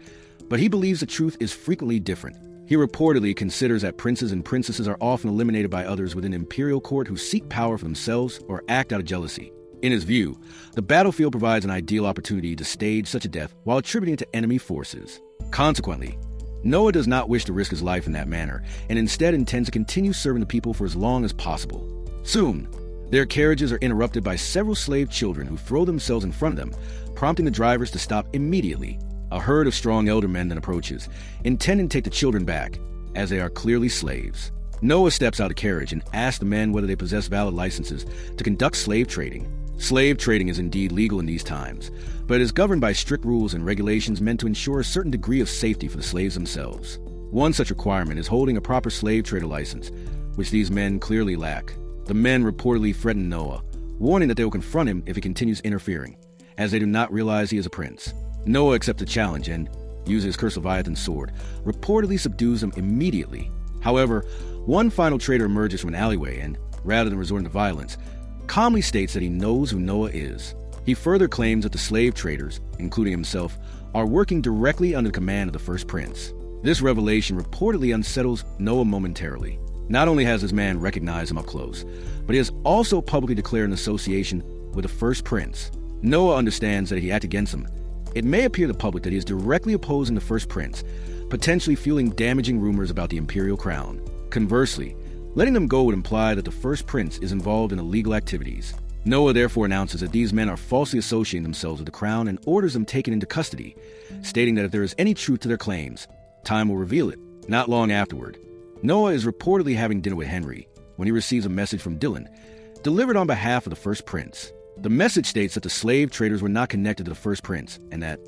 but he believes the truth is frequently different. He reportedly considers that princes and princesses are often eliminated by others within the imperial court who seek power for themselves or act out of jealousy. In his view, the battlefield provides an ideal opportunity to stage such a death while attributing it to enemy forces. Consequently, Noah does not wish to risk his life in that manner, and instead intends to continue serving the people for as long as possible. Soon, their carriages are interrupted by several slave children who throw themselves in front of them, prompting the drivers to stop immediately. A herd of strong elder men then approaches, intending to take the children back, as they are clearly slaves. Noah steps out of the carriage and asks the men whether they possess valid licenses to conduct slave trading. Slave trading is indeed legal in these times, but it is governed by strict rules and regulations meant to ensure a certain degree of safety for the slaves themselves. One such requirement is holding a proper slave trader license, which these men clearly lack. The men reportedly threaten Noah, warning that they will confront him if he continues interfering, as they do not realize he is a prince. Noah accepts the challenge and, using his cursed Leviathan sword, reportedly subdues them immediately. However, one final trader emerges from an alleyway and, rather than resorting to violence, calmly states that he knows who Noah is. He further claims that the slave traders, including himself, are working directly under the command of the first prince. This revelation reportedly unsettles Noah momentarily. Not only has this man recognized him up close, but he has also publicly declared an association with the first prince. Noah understands that if he acts against him, it may appear to the public that he is directly opposing the first prince, potentially fueling damaging rumors about the imperial crown. Conversely, letting them go would imply that the first prince is involved in illegal activities. Noah therefore announces that these men are falsely associating themselves with the crown and orders them taken into custody, stating that if there is any truth to their claims, time will reveal it. Not long afterward, Noah is reportedly having dinner with Henry when he receives a message from Dylan, delivered on behalf of the first prince. The message states that the slave traders were not connected to the first prince, and that,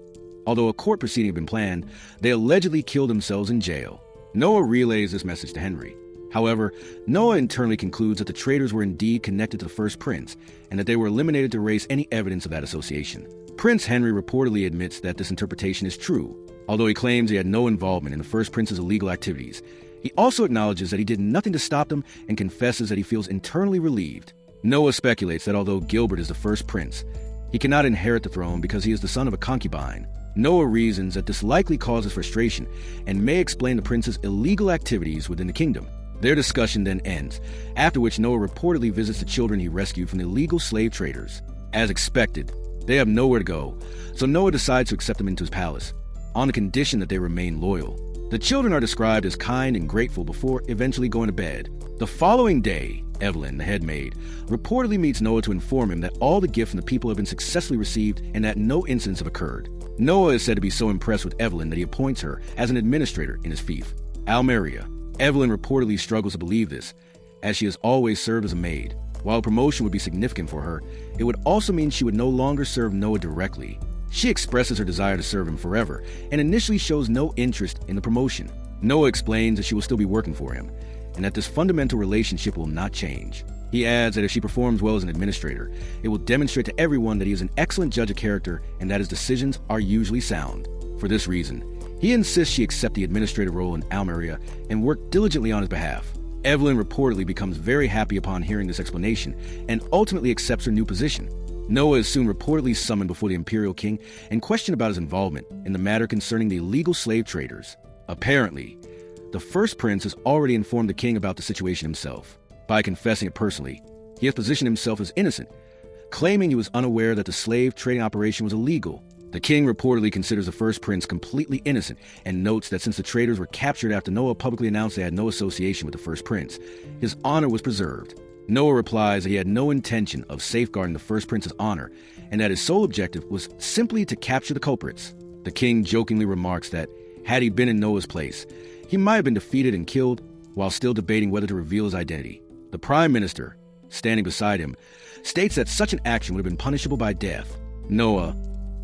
although a court proceeding had been planned, they allegedly killed themselves in jail. Noah relays this message to Henry. However, Noah internally concludes that the traders were indeed connected to the first prince, and that they were eliminated to erase any evidence of that association. Prince Henry reportedly admits that this interpretation is true. Although he claims he had no involvement in the first prince's illegal activities, he also acknowledges that he did nothing to stop them and confesses that he feels internally relieved. Noah speculates that although Gilbert is the first prince, he cannot inherit the throne because he is the son of a concubine. Noah reasons that this likely causes frustration and may explain the prince's illegal activities within the kingdom. Their discussion then ends, after which Noah reportedly visits the children he rescued from the illegal slave traders. As expected, they have nowhere to go, so Noah decides to accept them into his palace, on the condition that they remain loyal. The children are described as kind and grateful before eventually going to bed. The following day, Evelyn, the head maid, reportedly meets Noah to inform him that all the gifts from the people have been successfully received and that no incidents have occurred. Noah is said to be so impressed with Evelyn that he appoints her as an administrator in his fief, Almeria. Evelyn reportedly struggles to believe this, as she has always served as a maid. While a promotion would be significant for her, it would also mean she would no longer serve Noah directly. She expresses her desire to serve him forever, and initially shows no interest in the promotion. Noah explains that she will still be working for him, and that this fundamental relationship will not change. He adds that if she performs well as an administrator, it will demonstrate to everyone that he is an excellent judge of character and that his decisions are usually sound. For this reason, he insists she accept the administrative role in Almeria and work diligently on his behalf. Evelyn reportedly becomes very happy upon hearing this explanation and ultimately accepts her new position. Noah is soon reportedly summoned before the imperial king and questioned about his involvement in the matter concerning the illegal slave traders. Apparently, the first prince has already informed the king about the situation himself. By confessing it personally, he has positioned himself as innocent, claiming he was unaware that the slave trading operation was illegal. The king reportedly considers the first prince completely innocent and notes that since the traders were captured after Noah publicly announced they had no association with the first prince, his honor was preserved. Noah replies that he had no intention of safeguarding the first prince's honor and that his sole objective was simply to capture the culprits. The king jokingly remarks that, had he been in Noah's place, he might have been defeated and killed while still debating whether to reveal his identity. The prime minister, standing beside him, states that such an action would have been punishable by death. Noah,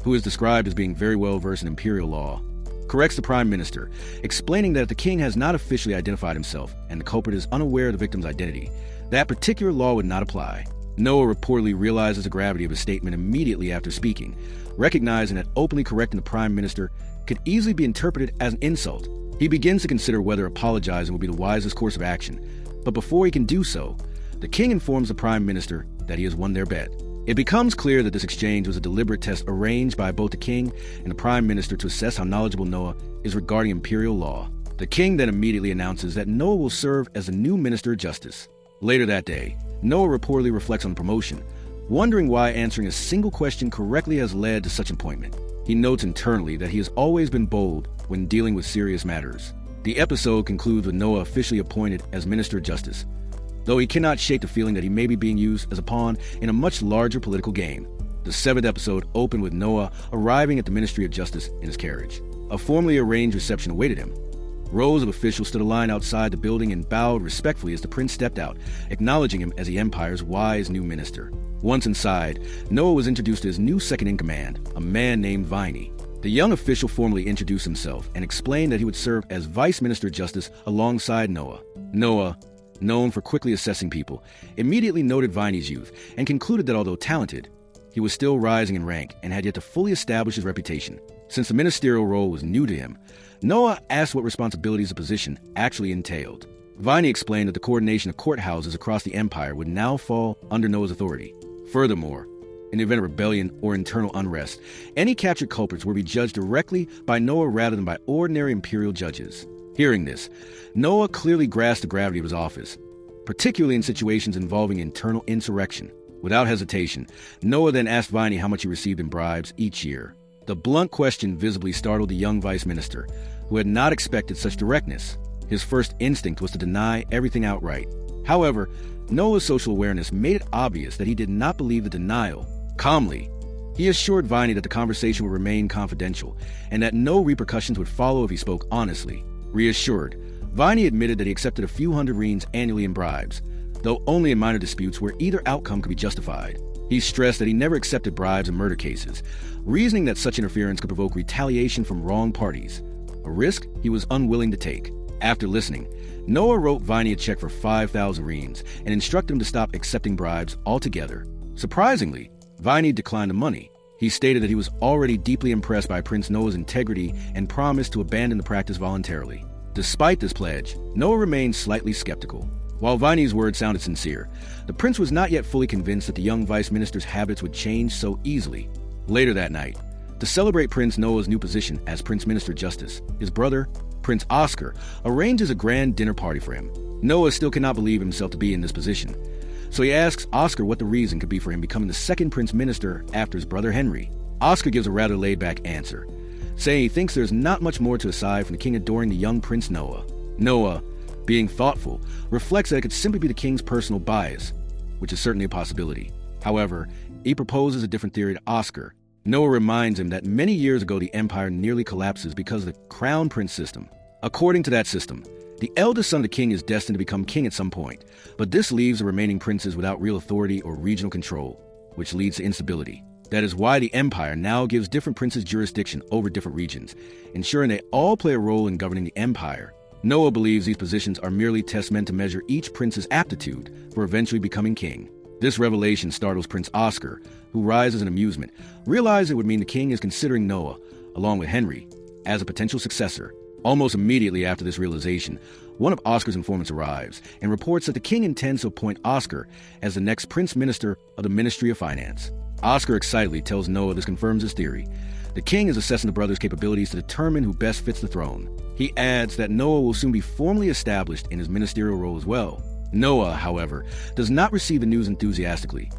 who is described as being very well versed in imperial law, corrects the prime minister, explaining that if the king has not officially identified himself and the culprit is unaware of the victim's identity, that particular law would not apply. Noah reportedly realizes the gravity of his statement immediately after speaking, recognizing that openly correcting the prime minister could easily be interpreted as an insult. He begins to consider whether apologizing would be the wisest course of action, but before he can do so, the king informs the prime minister that he has won their bet. It becomes clear that this exchange was a deliberate test arranged by both the king and the prime minister to assess how knowledgeable Noah is regarding imperial law. The king then immediately announces that Noah will serve as the new minister of justice. Later that day, Noah reportedly reflects on the promotion, wondering why answering a single question correctly has led to such an appointment. He notes internally that he has always been bold when dealing with serious matters. The episode concludes with Noah officially appointed as Minister of Justice, though he cannot shake the feeling that he may be being used as a pawn in a much larger political game. The 7th episode opened with Noah arriving at the Ministry of Justice in his carriage. A formally arranged reception awaited him. Rows of officials stood aligned outside the building and bowed respectfully as the prince stepped out, acknowledging him as the empire's wise new minister. Once inside, Noah was introduced to his new second-in-command, a man named Viney. The young official formally introduced himself and explained that he would serve as Vice Minister of Justice alongside Noah. Noah, known for quickly assessing people, immediately noted Viney's youth and concluded that although talented, he was still rising in rank and had yet to fully establish his reputation. Since the ministerial role was new to him, Noah asked what responsibilities the position actually entailed. Viney explained that the coordination of courthouses across the empire would now fall under Noah's authority. Furthermore, in the event of rebellion or internal unrest, any captured culprits were to be judged directly by Noah rather than by ordinary imperial judges. Hearing this, Noah clearly grasped the gravity of his office, particularly in situations involving internal insurrection. Without hesitation, Noah then asked Viney how much he received in bribes each year. The blunt question visibly startled the young vice minister, who had not expected such directness. His first instinct was to deny everything outright. However, Noah's social awareness made it obvious that he did not believe the denial. Calmly, he assured Viney that the conversation would remain confidential and that no repercussions would follow if he spoke honestly. Reassured, Viney admitted that he accepted a few hundred reins annually in bribes, though only in minor disputes where either outcome could be justified. He stressed that he never accepted bribes in murder cases, reasoning that such interference could provoke retaliation from wrong parties, a risk he was unwilling to take. After listening, Noah wrote Viney a check for 5,000 reins and instructed him to stop accepting bribes altogether. Surprisingly, Viney declined the money. He stated that he was already deeply impressed by Prince Noah's integrity and promised to abandon the practice voluntarily. Despite this pledge, Noah remained slightly skeptical. While Viney's words sounded sincere, the prince was not yet fully convinced that the young vice minister's habits would change so easily. Later that night, to celebrate Prince Noah's new position as Prince Minister of Justice, his brother, Prince Oscar, arranges a grand dinner party for him. Noah still cannot believe himself to be in this position, so he asks Oscar what the reason could be for him becoming the second Prince Minister after his brother Henry. Oscar gives a rather laid-back answer, saying he thinks there's not much more to aside from the king adoring the young Prince Noah. Noah, being thoughtful, reflects that it could simply be the king's personal bias, which is certainly a possibility. However, he proposes a different theory to Oscar. Noah reminds him that many years ago the empire nearly collapses because of the crown prince system. According to that system, the eldest son of the king is destined to become king at some point, but this leaves the remaining princes without real authority or regional control, which leads to instability. That is why the empire now gives different princes jurisdiction over different regions, ensuring they all play a role in governing the empire. Noah believes these positions are merely tests meant to measure each prince's aptitude for eventually becoming king. This revelation startles Prince Oscar, who rises in amusement, realizing it would mean the king is considering Noah, along with Henry, as a potential successor. Almost immediately after this realization, one of Oscar's informants arrives and reports that the king intends to appoint Oscar as the next Prince Minister of the Ministry of Finance. Oscar excitedly tells Noah this confirms his theory. The king is assessing the brothers' capabilities to determine who best fits the throne. He adds that Noah will soon be formally established in his ministerial role as well. Noah, however, does not receive the news enthusiastically,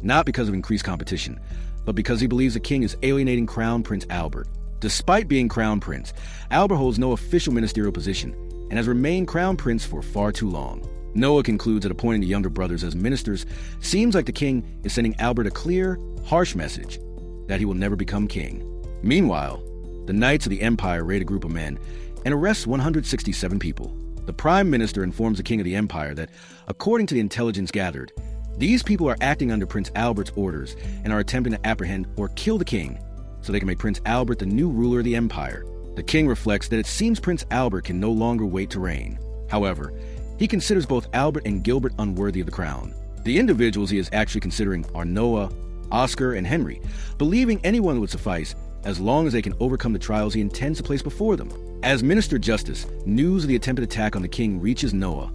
not because of increased competition, but because he believes the king is alienating Crown Prince Albert. Despite being Crown Prince, Albert holds no official ministerial position and has remained Crown Prince for far too long. Noah concludes that appointing the younger brothers as ministers seems like the king is sending Albert a clear, harsh message that he will never become king. Meanwhile, the Knights of the Empire raid a group of men and arrest 167 people. The Prime Minister informs the King of the Empire that, according to the intelligence gathered, these people are acting under Prince Albert's orders and are attempting to apprehend or kill the king so they can make Prince Albert the new ruler of the empire. The king reflects that it seems Prince Albert can no longer wait to reign. However, he considers both Albert and Gilbert unworthy of the crown. The individuals he is actually considering are Noah, Oscar, and Henry, believing anyone would suffice as long as they can overcome the trials he intends to place before them. As Minister of Justice, news of the attempted attack on the king reaches Noah,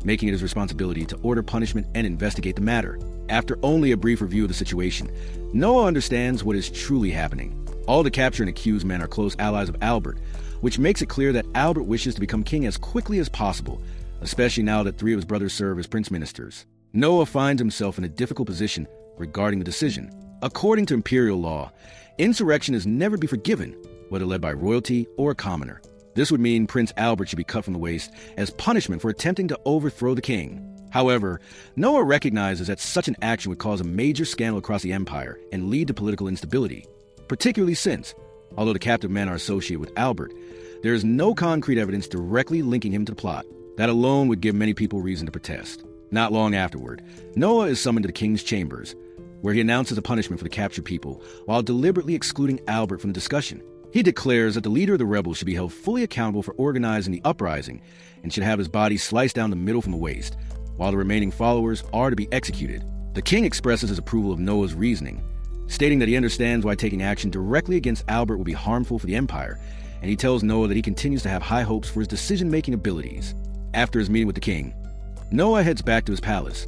making it his responsibility to order punishment and investigate the matter. After only a brief review of the situation, Noah understands what is truly happening. All the captured and accused men are close allies of Albert, which makes it clear that Albert wishes to become king as quickly as possible, especially now that 3 of his brothers serve as prince ministers. Noah finds himself in a difficult position regarding the decision. According to imperial law, insurrection is never to be forgiven, whether led by royalty or a commoner. This would mean Prince Albert should be cut from the waist as punishment for attempting to overthrow the king. However, Noah recognizes that such an action would cause a major scandal across the empire and lead to political instability, particularly since, although the captive men are associated with Albert, there is no concrete evidence directly linking him to the plot. That alone would give many people reason to protest. Not long afterward, Noah is summoned to the king's chambers, where he announces a punishment for the captured people while deliberately excluding Albert from the discussion. He declares that the leader of the rebels should be held fully accountable for organizing the uprising and should have his body sliced down the middle from the waist, while the remaining followers are to be executed. The king expresses his approval of Noah's reasoning, stating that he understands why taking action directly against Albert will be harmful for the empire, and he tells Noah that he continues to have high hopes for his decision-making abilities. After his meeting with the king, Noah heads back to his palace,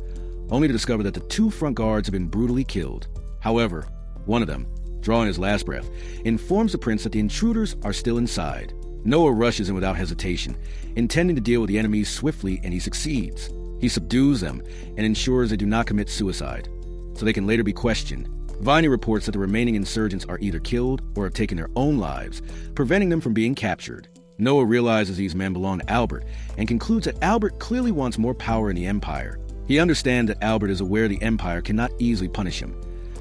only to discover that the 2 front guards have been brutally killed. However, one of them, drawing his last breath, informs the prince that the intruders are still inside. Noah rushes in without hesitation, intending to deal with the enemies swiftly, and he succeeds. He subdues them and ensures they do not commit suicide, so they can later be questioned. Viney reports that the remaining insurgents are either killed or have taken their own lives, preventing them from being captured. Noah realizes these men belong to Albert and concludes that Albert clearly wants more power in the empire. He understands that Albert is aware the empire cannot easily punish him,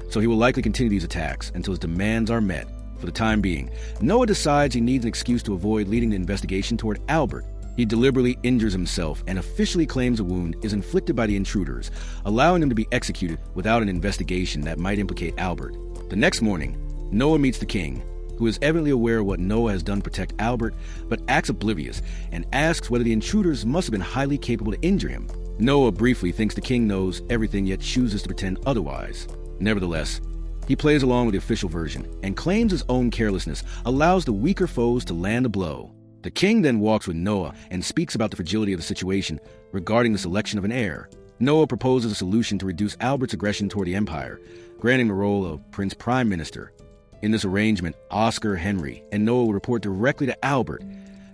so he will likely continue these attacks until his demands are met. For the time being, Noah decides he needs an excuse to avoid leading the investigation toward Albert. He deliberately injures himself and officially claims a wound is inflicted by the intruders, allowing him to be executed without an investigation that might implicate Albert. The next morning, Noah meets the king, who is evidently aware of what Noah has done to protect Albert, but acts oblivious and asks whether the intruders must have been highly capable to injure him. Noah briefly thinks the king knows everything, yet chooses to pretend otherwise. Nevertheless, he plays along with the official version and claims his own carelessness allows the weaker foes to land a blow. The king then walks with Noah and speaks about the fragility of the situation regarding the selection of an heir. Noah proposes a solution to reduce Albert's aggression toward the empire, granting the role of Prince Prime Minister. In this arrangement, Oscar, Henry, and Noah will report directly to Albert,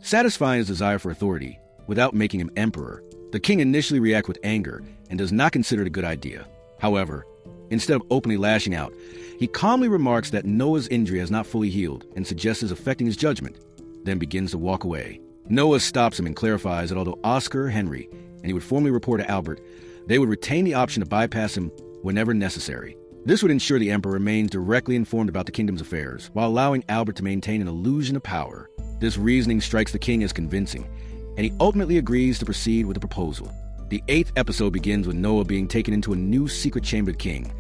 satisfying his desire for authority without making him emperor. The king initially reacts with anger and does not consider it a good idea. However, instead of openly lashing out, he calmly remarks that Noah's injury has not fully healed and suggests it's affecting his judgment, then begins to walk away. Noah stops him and clarifies that although Oscar, Henry, and he would formally report to Albert, they would retain the option to bypass him whenever necessary. This would ensure the emperor remains directly informed about the kingdom's affairs, while allowing Albert to maintain an illusion of power. This reasoning strikes the king as convincing, and he ultimately agrees to proceed with the proposal. The 8th episode begins with Noah being taken into a new secret chamber of the king,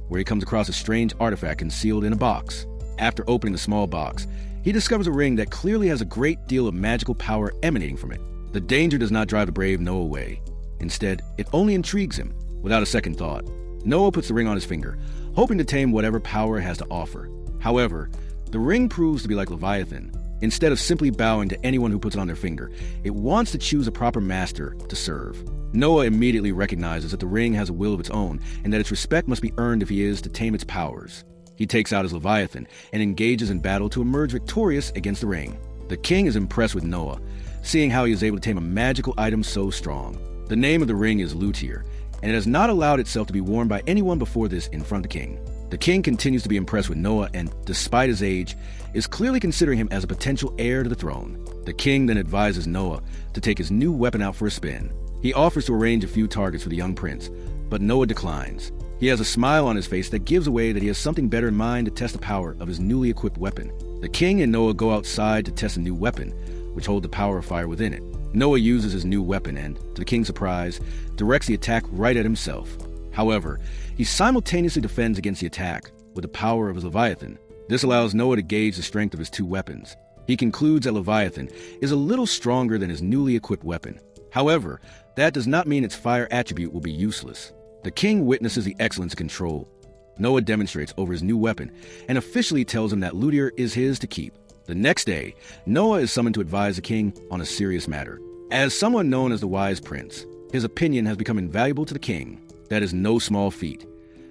where he comes across a strange artifact concealed in a box. After opening the small box, he discovers a ring that clearly has a great deal of magical power emanating from it. The danger does not drive the brave Noah away. Instead, it only intrigues him. Without a second thought, Noah puts the ring on his finger, hoping to tame whatever power it has to offer. However, the ring proves to be like Leviathan, Instead of simply bowing to anyone who puts it on their finger, it wants to choose a proper master to serve. Noah immediately recognizes that the ring has a will of its own and that its respect must be earned if he is to tame its powers. He takes out his Leviathan and engages in battle to emerge victorious against the ring. The king is impressed with Noah, seeing how he is able to tame a magical item so strong. The name of the ring is Luthier, and it has not allowed itself to be worn by anyone before this in front of the king. The king continues to be impressed with Noah and, despite his age, is clearly considering him as a potential heir to the throne. The king then advises Noah to take his new weapon out for a spin. He offers to arrange a few targets for the young prince, but Noah declines. He has a smile on his face that gives away that he has something better in mind to test the power of his newly equipped weapon. The king and Noah go outside to test a new weapon, which holds the power of fire within it. Noah uses his new weapon and, to the king's surprise, directs the attack right at himself. However, he simultaneously defends against the attack with the power of his Leviathan. This allows Noah to gauge the strength of his two weapons. He concludes that Leviathan is a little stronger than his newly equipped weapon. However, that does not mean its fire attribute will be useless. The king witnesses the excellence of control Noah demonstrates over his new weapon and officially tells him that Luthier is his to keep. The next day, Noah is summoned to advise the king on a serious matter. As someone known as the Wise Prince, his opinion has become invaluable to the king. That is no small feat,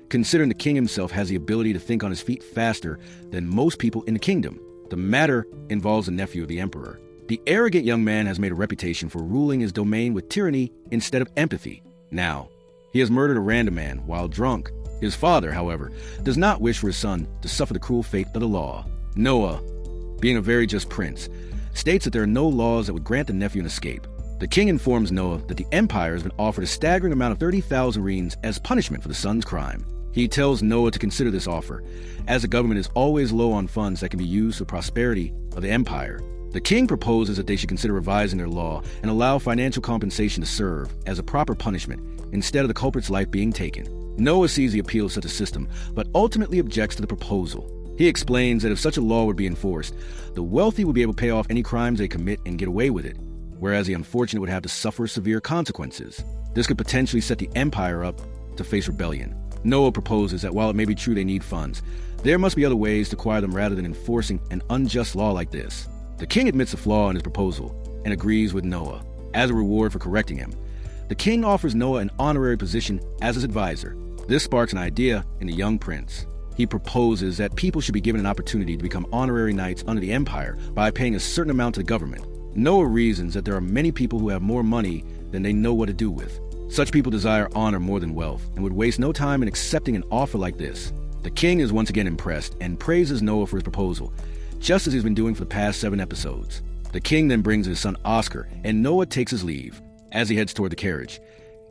considering the king himself has the ability to think on his feet faster than most people in the kingdom. The matter involves a nephew of the emperor. The arrogant young man has made a reputation for ruling his domain with tyranny instead of empathy. Now, he has murdered a random man while drunk. His father, however, does not wish for his son to suffer the cruel fate of the law. Noah, being a very just prince, states that there are no laws that would grant the nephew an escape. The king informs Noah that the empire has been offered a staggering amount of 30,000 reins as punishment for the son's crime. He tells Noah to consider this offer, as the government is always low on funds that can be used for the prosperity of the empire. The king proposes that they should consider revising their law and allow financial compensation to serve as a proper punishment instead of the culprit's life being taken. Noah sees the appeal of such a system, but ultimately objects to the proposal. He explains that if such a law would be enforced, the wealthy would be able to pay off any crimes they commit and get away with it, whereas the unfortunate would have to suffer severe consequences. This could potentially set the empire up to face rebellion. Noah proposes that while it may be true they need funds, there must be other ways to acquire them rather than enforcing an unjust law like this. The king admits a flaw in his proposal and agrees with Noah. As a reward for correcting him, the king offers Noah an honorary position as his advisor. This sparks an idea in the young prince. He proposes that people should be given an opportunity to become honorary knights under the empire by paying a certain amount to the government. Noah reasons that there are many people who have more money than they know what to do with. Such people desire honor more than wealth and would waste no time in accepting an offer like this. The king is once again impressed and praises Noah for his proposal, just as he's been doing for the past 7 episodes. The king then brings his son Oscar, and Noah takes his leave. As he heads toward the carriage,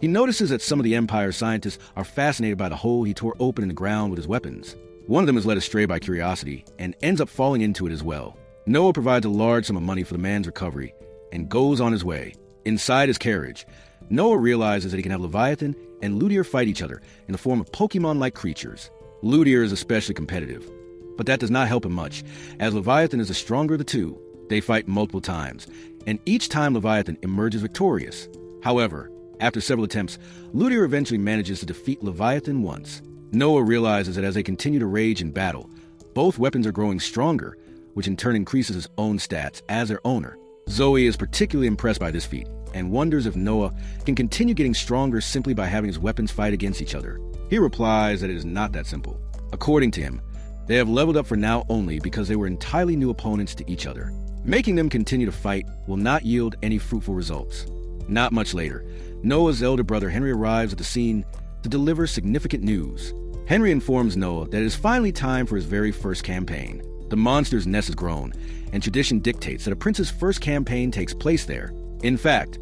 he notices that some of the Empire's scientists are fascinated by the hole he tore open in the ground with his weapons. One of them is led astray by curiosity and ends up falling into it as well. Noah provides a large sum of money for the man's recovery and goes on his way. Inside his carriage, Noah realizes that he can have Leviathan and Luthier fight each other in the form of Pokemon-like creatures. Luthier is especially competitive, but that does not help him much, as Leviathan is the stronger of the two. They fight multiple times, and each time Leviathan emerges victorious. However, after several attempts, Luthier eventually manages to defeat Leviathan once. Noah realizes that as they continue to rage in battle, both weapons are growing stronger, which in turn increases his own stats as their owner. Zoe is particularly impressed by this feat and wonders if Noah can continue getting stronger simply by having his weapons fight against each other. He replies that it is not that simple. According to him, they have leveled up for now only because they were entirely new opponents to each other. Making them continue to fight will not yield any fruitful results. Not much later, Noah's elder brother Henry arrives at the scene to deliver significant news. Henry informs Noah that it is finally time for his very first campaign. The monster's nest has grown, and tradition dictates that a prince's first campaign takes place there. In fact,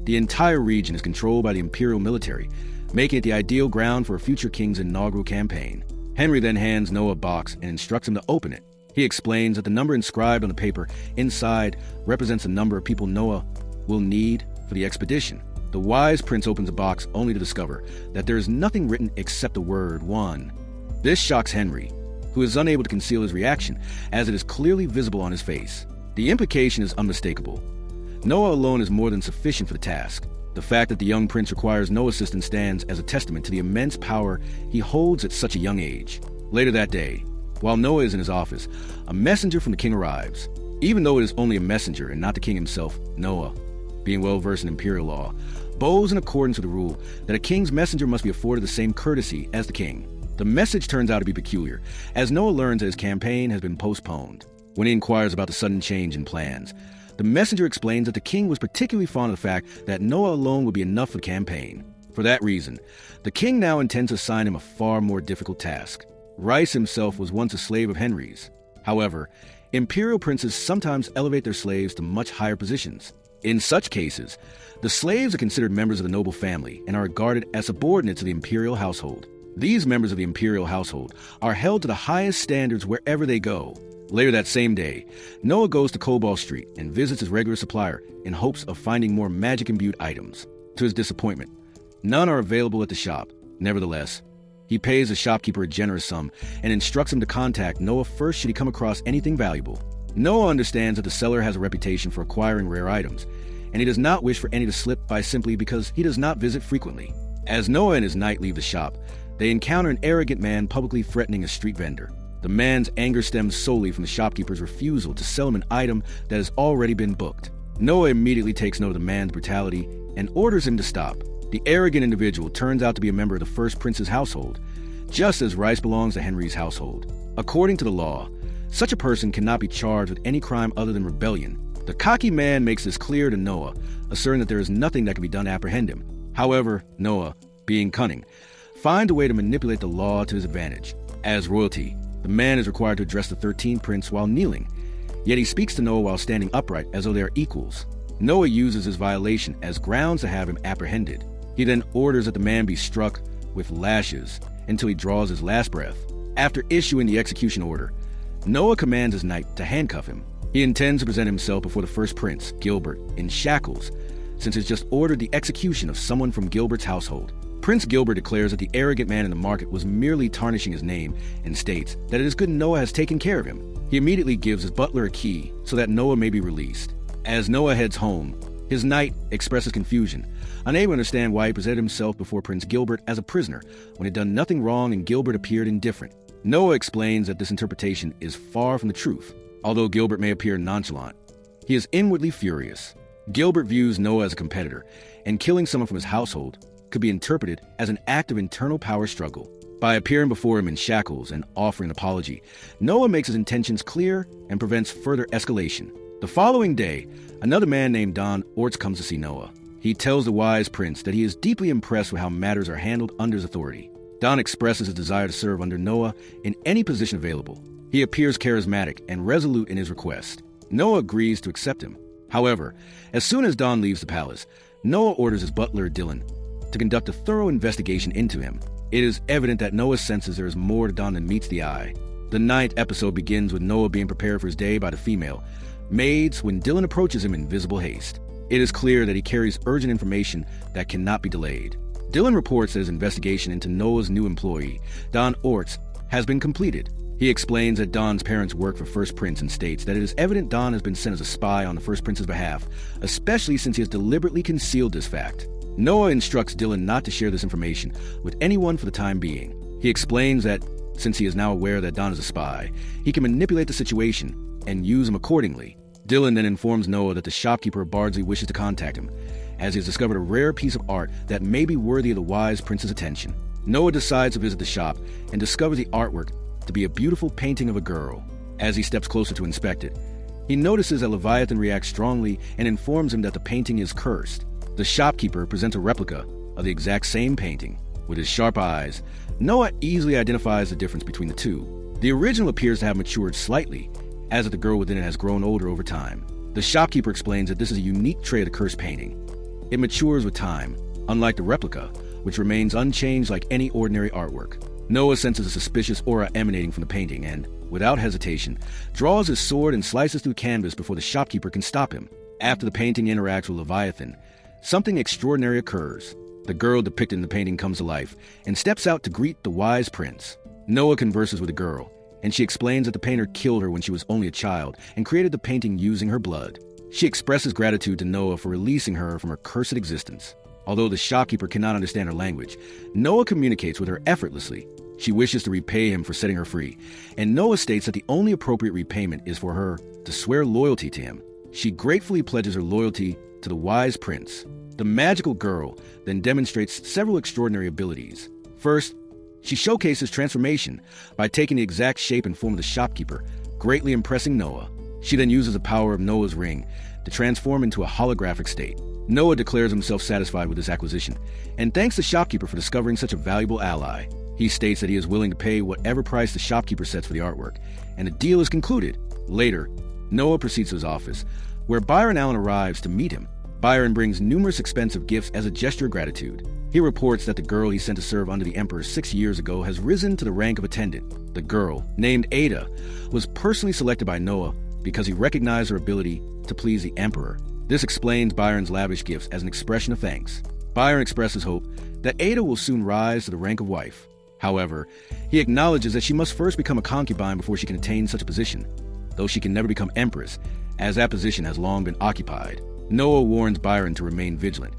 the entire region is controlled by the imperial military, making it the ideal ground for a future king's inaugural campaign. Henry then hands Noah a box and instructs him to open it. He explains that the number inscribed on the paper inside represents the number of people Noah will need for the expedition. The wise prince opens the box only to discover that there is nothing written except the word 1. This shocks Henry, who is unable to conceal his reaction as it is clearly visible on his face. The implication is unmistakable. Noah alone is more than sufficient for the task. The fact that the young prince requires no assistance stands as a testament to the immense power he holds at such a young age. Later that day, while Noah is in his office, a messenger from the king arrives. Even though it is only a messenger and not the king himself, Noah, being well versed in imperial law, bows in accordance with the rule that a king's messenger must be afforded the same courtesy as the king. The message turns out to be peculiar, as Noah learns that his campaign has been postponed. When he inquires about the sudden change in plans, the messenger explains that the king was particularly fond of the fact that Noah alone would be enough for the campaign. For that reason, the king now intends to assign him a far more difficult task. Rice himself was once a slave of Henry's. However, imperial princes sometimes elevate their slaves to much higher positions. In such cases, the slaves are considered members of the noble family and are regarded as subordinates to the imperial household. These members of the imperial household are held to the highest standards wherever they go. Later that same day, Noah goes to Cobalt Street and visits his regular supplier in hopes of finding more magic-imbued items. To his disappointment, none are available at the shop. Nevertheless, he pays the shopkeeper a generous sum and instructs him to contact Noah first should he come across anything valuable. Noah understands that the seller has a reputation for acquiring rare items, and he does not wish for any to slip by simply because he does not visit frequently. As Noah and his knight leave the shop, they encounter an arrogant man publicly threatening a street vendor. The man's anger stems solely from the shopkeeper's refusal to sell him an item that has already been booked. Noah immediately takes note of the man's brutality and orders him to stop. The arrogant individual turns out to be a member of the first prince's household, just as Rice belongs to Henry's household. According to the law, such a person cannot be charged with any crime other than rebellion. The cocky man makes this clear to Noah, asserting that there is nothing that can be done to apprehend him. However, Noah, being cunning, finds a way to manipulate the law to his advantage. As royalty, the man is required to address the 13th prince while kneeling, yet he speaks to Noah while standing upright as though they are equals. Noah uses his violation as grounds to have him apprehended. He then orders that the man be struck with lashes until he draws his last breath. After issuing the execution order, Noah commands his knight to handcuff him. He intends to present himself before the first prince, Gilbert, in shackles, since he's just ordered the execution of someone from Gilbert's household. Prince Gilbert declares that the arrogant man in the market was merely tarnishing his name and states that it is good Noah has taken care of him. He immediately gives his butler a key so that Noah may be released. As Noah heads home, his knight expresses confusion, unable to understand why he presented himself before Prince Gilbert as a prisoner when he had done nothing wrong and Gilbert appeared indifferent. Noah explains that this interpretation is far from the truth. Although Gilbert may appear nonchalant, he is inwardly furious. Gilbert views Noah as a competitor, and killing someone from his household could be interpreted as an act of internal power struggle. By appearing before him in shackles and offering an apology, Noah makes his intentions clear and prevents further escalation. The following day, another man named Don Orts comes to see Noah. He tells the wise prince that he is deeply impressed with how matters are handled under his authority. Don expresses his desire to serve under Noah in any position available. He appears charismatic and resolute in his request. Noah agrees to accept him. However, as soon as Don leaves the palace, Noah orders his butler Dylan to conduct a thorough investigation into him. It is evident that Noah senses there is more to Don than meets the eye. The 9th episode begins with Noah being prepared for his day by the female maids when Dylan approaches him in visible haste. It is clear that he carries urgent information that cannot be delayed. Dylan reports that his investigation into Noah's new employee, Don Orts, has been completed. He explains that Don's parents work for First Prince and states that it is evident Don has been sent as a spy on the First Prince's behalf, especially since he has deliberately concealed this fact. Noah instructs Dylan not to share this information with anyone for the time being. He explains that, since he is now aware that Don is a spy, he can manipulate the situation and use him accordingly. Dylan then informs Noah that the shopkeeper of Bardsley wishes to contact him, as he has discovered a rare piece of art that may be worthy of the wise prince's attention. Noah decides to visit the shop and discovers the artwork to be a beautiful painting of a girl. As he steps closer to inspect it, he notices that Leviathan reacts strongly and informs him that the painting is cursed. The shopkeeper presents a replica of the exact same painting. With his sharp eyes, Noah easily identifies the difference between the two. The original appears to have matured slightly, as if the girl within it has grown older over time. The shopkeeper explains that this is a unique trait of the cursed painting. It matures with time, unlike the replica, which remains unchanged like any ordinary artwork. Noah senses a suspicious aura emanating from the painting and, without hesitation, draws his sword and slices through canvas before the shopkeeper can stop him. After the painting interacts with Leviathan, something extraordinary occurs. The girl depicted in the painting comes to life and steps out to greet the wise prince. Noah converses with the girl, and she explains that the painter killed her when she was only a child and created the painting using her blood. She expresses gratitude to Noah for releasing her from her cursed existence. Although the shopkeeper cannot understand her language, Noah communicates with her effortlessly. She wishes to repay him for setting her free, and Noah states that the only appropriate repayment is for her to swear loyalty to him. She gratefully pledges her loyalty to the wise prince. The magical girl then demonstrates several extraordinary abilities. First, she showcases transformation by taking the exact shape and form of the shopkeeper, greatly impressing Noah. She then uses the power of Noah's ring to transform into a holographic state. Noah declares himself satisfied with this acquisition and thanks the shopkeeper for discovering such a valuable ally. He states that he is willing to pay whatever price the shopkeeper sets for the artwork, and the deal is concluded. Later, Noah proceeds to his office, where Byron Allen arrives to meet him. Byron brings numerous expensive gifts as a gesture of gratitude. He reports that the girl he sent to serve under the Emperor 6 years ago has risen to the rank of attendant. The girl, named Ada, was personally selected by Noah because he recognized her ability to please the Emperor. This explains Byron's lavish gifts as an expression of thanks. Byron expresses hope that Ada will soon rise to the rank of wife. However, he acknowledges that she must first become a concubine before she can attain such a position, though she can never become empress, as that position has long been occupied. Noah warns Byron to remain vigilant,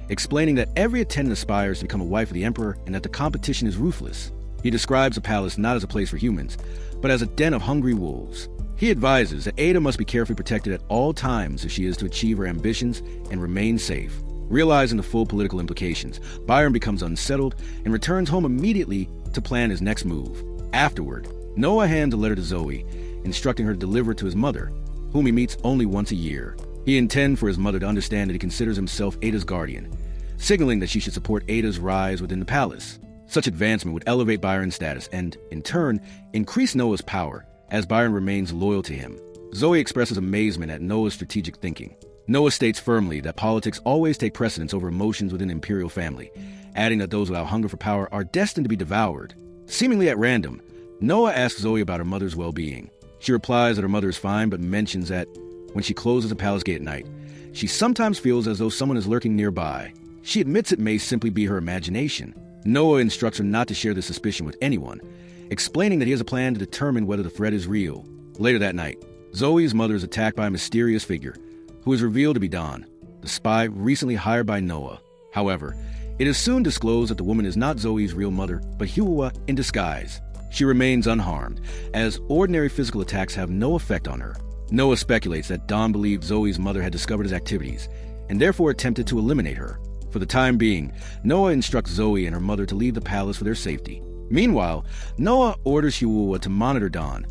explaining that every attendant aspires to become a wife of the Emperor and that the competition is ruthless. He describes the palace not as a place for humans, but as a den of hungry wolves. He advises that Ada must be carefully protected at all times if she is to achieve her ambitions and remain safe. Realizing the full political implications, Byron becomes unsettled and returns home immediately to plan his next move. Afterward, Noah hands a letter to Zoe, instructing her to deliver it to his mother, whom he meets only once a year. He intends for his mother to understand that he considers himself Ada's guardian, signaling that she should support Ada's rise within the palace. Such advancement would elevate Byron's status and, in turn, increase Noah's power, as Byron remains loyal to him. Zoe expresses amazement at Noah's strategic thinking. Noah states firmly that politics always take precedence over emotions within the imperial family, adding that those without hunger for power are destined to be devoured. Seemingly at random, Noah asks Zoe about her mother's well-being. She replies that her mother is fine, but mentions that when she closes the palace gate at night, she sometimes feels as though someone is lurking nearby. She admits it may simply be her imagination. Noah instructs her not to share this suspicion with anyone, explaining that he has a plan to determine whether the threat is real. Later that night, Zoe's mother is attacked by a mysterious figure, who is revealed to be Dawn, the spy recently hired by Noah. However, it is soon disclosed that the woman is not Zoe's real mother, but Huwa in disguise. She remains unharmed, as ordinary physical attacks have no effect on her. Noah speculates that Dawn believed Zoe's mother had discovered his activities, and therefore attempted to eliminate her. For the time being, Noah instructs Zoe and her mother to leave the palace for their safety. Meanwhile, Noah orders Huwa to monitor Dawn,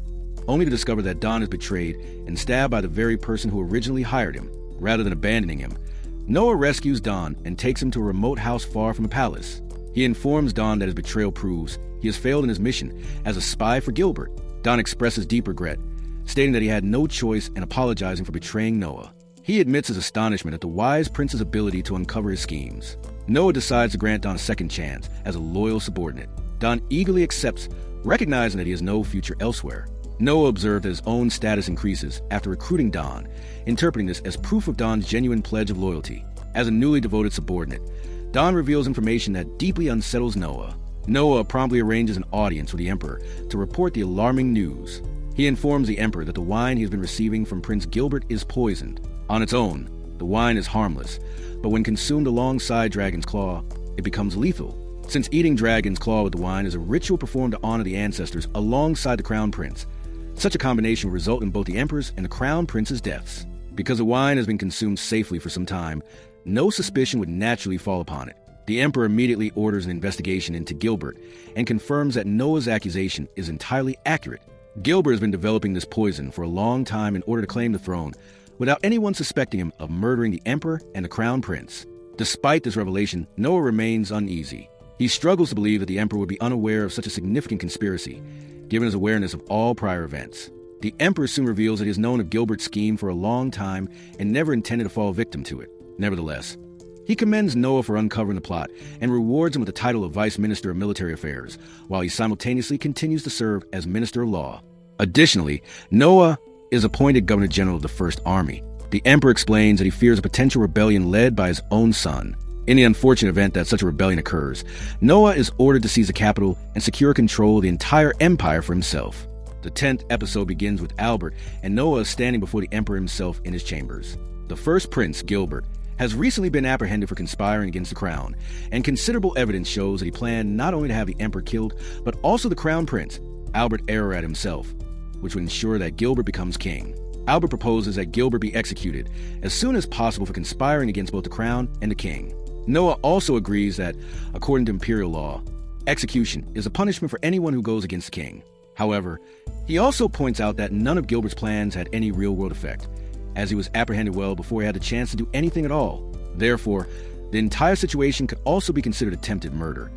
only to discover that Dawn is betrayed and stabbed by the very person who originally hired him. Rather than abandoning him, Noah rescues Dawn and takes him to a remote house far from the palace. He informs Dawn that his betrayal proves he has failed in his mission as a spy for Gilbert. Dawn expresses deep regret, stating that he had no choice and apologizing for betraying Noah. He admits his astonishment at the wise prince's ability to uncover his schemes. Noah decides to grant Dawn a second chance as a loyal subordinate. Dawn eagerly accepts, recognizing that he has no future elsewhere. Noah observed that his own status increases after recruiting Dawn, interpreting this as proof of Dawn's genuine pledge of loyalty. As a newly devoted subordinate, Dawn reveals information that deeply unsettles Noah. Noah promptly arranges an audience with the Emperor to report the alarming news. He informs the Emperor that the wine he has been receiving from Prince Gilbert is poisoned. On its own, the wine is harmless, but when consumed alongside Dragon's Claw, it becomes lethal. Since eating Dragon's Claw with the wine is a ritual performed to honor the ancestors alongside the Crown Prince, such a combination will result in both the Emperor's and the Crown Prince's deaths. Because the wine has been consumed safely for some time, no suspicion would naturally fall upon it. The Emperor immediately orders an investigation into Gilbert and confirms that Noah's accusation is entirely accurate. Gilbert has been developing this poison for a long time in order to claim the throne, without anyone suspecting him of murdering the Emperor and the Crown Prince. Despite this revelation, Noah remains uneasy. He struggles to believe that the Emperor would be unaware of such a significant conspiracy, given his awareness of all prior events. The Emperor soon reveals that he has known of Gilbert's scheme for a long time and never intended to fall victim to it. Nevertheless, he commends Noah for uncovering the plot and rewards him with the title of Vice Minister of Military Affairs, while he simultaneously continues to serve as Minister of Law. Additionally, Noah is appointed Governor General of the First Army. The Emperor explains that he fears a potential rebellion led by his own son. In the unfortunate event that such a rebellion occurs, Noah is ordered to seize the capital and secure control of the entire empire for himself. The 10th episode begins with Albert and Noah standing before the Emperor himself in his chambers. The first prince, Gilbert, has recently been apprehended for conspiring against the crown, and considerable evidence shows that he planned not only to have the emperor killed, but also the crown prince, Albert Ararat himself, which would ensure that Gilbert becomes king. Albert proposes that Gilbert be executed as soon as possible for conspiring against both the crown and the king. Noah also agrees that, according to imperial law, execution is a punishment for anyone who goes against the king. However, he also points out that none of Gilbert's plans had any real-world effect, as he was apprehended well before he had the chance to do anything at all. Therefore, the entire situation could also be considered attempted murder,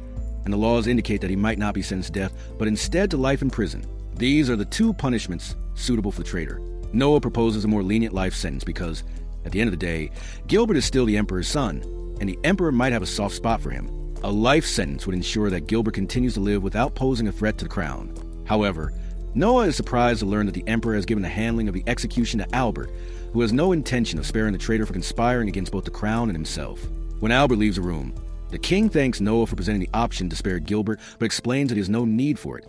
and the laws indicate that he might not be sentenced to death, but instead to life in prison. These are the two punishments suitable for the traitor. Noah proposes a more lenient life sentence because, at the end of the day, Gilbert is still the emperor's son, and the emperor might have a soft spot for him. A life sentence would ensure that Gilbert continues to live without posing a threat to the crown. However, Noah is surprised to learn that the emperor has given the handling of the execution to Albert, who has no intention of sparing the traitor for conspiring against both the crown and himself. When Albert leaves the room, the king thanks Noah for presenting the option to spare Gilbert, but explains that he has no need for it,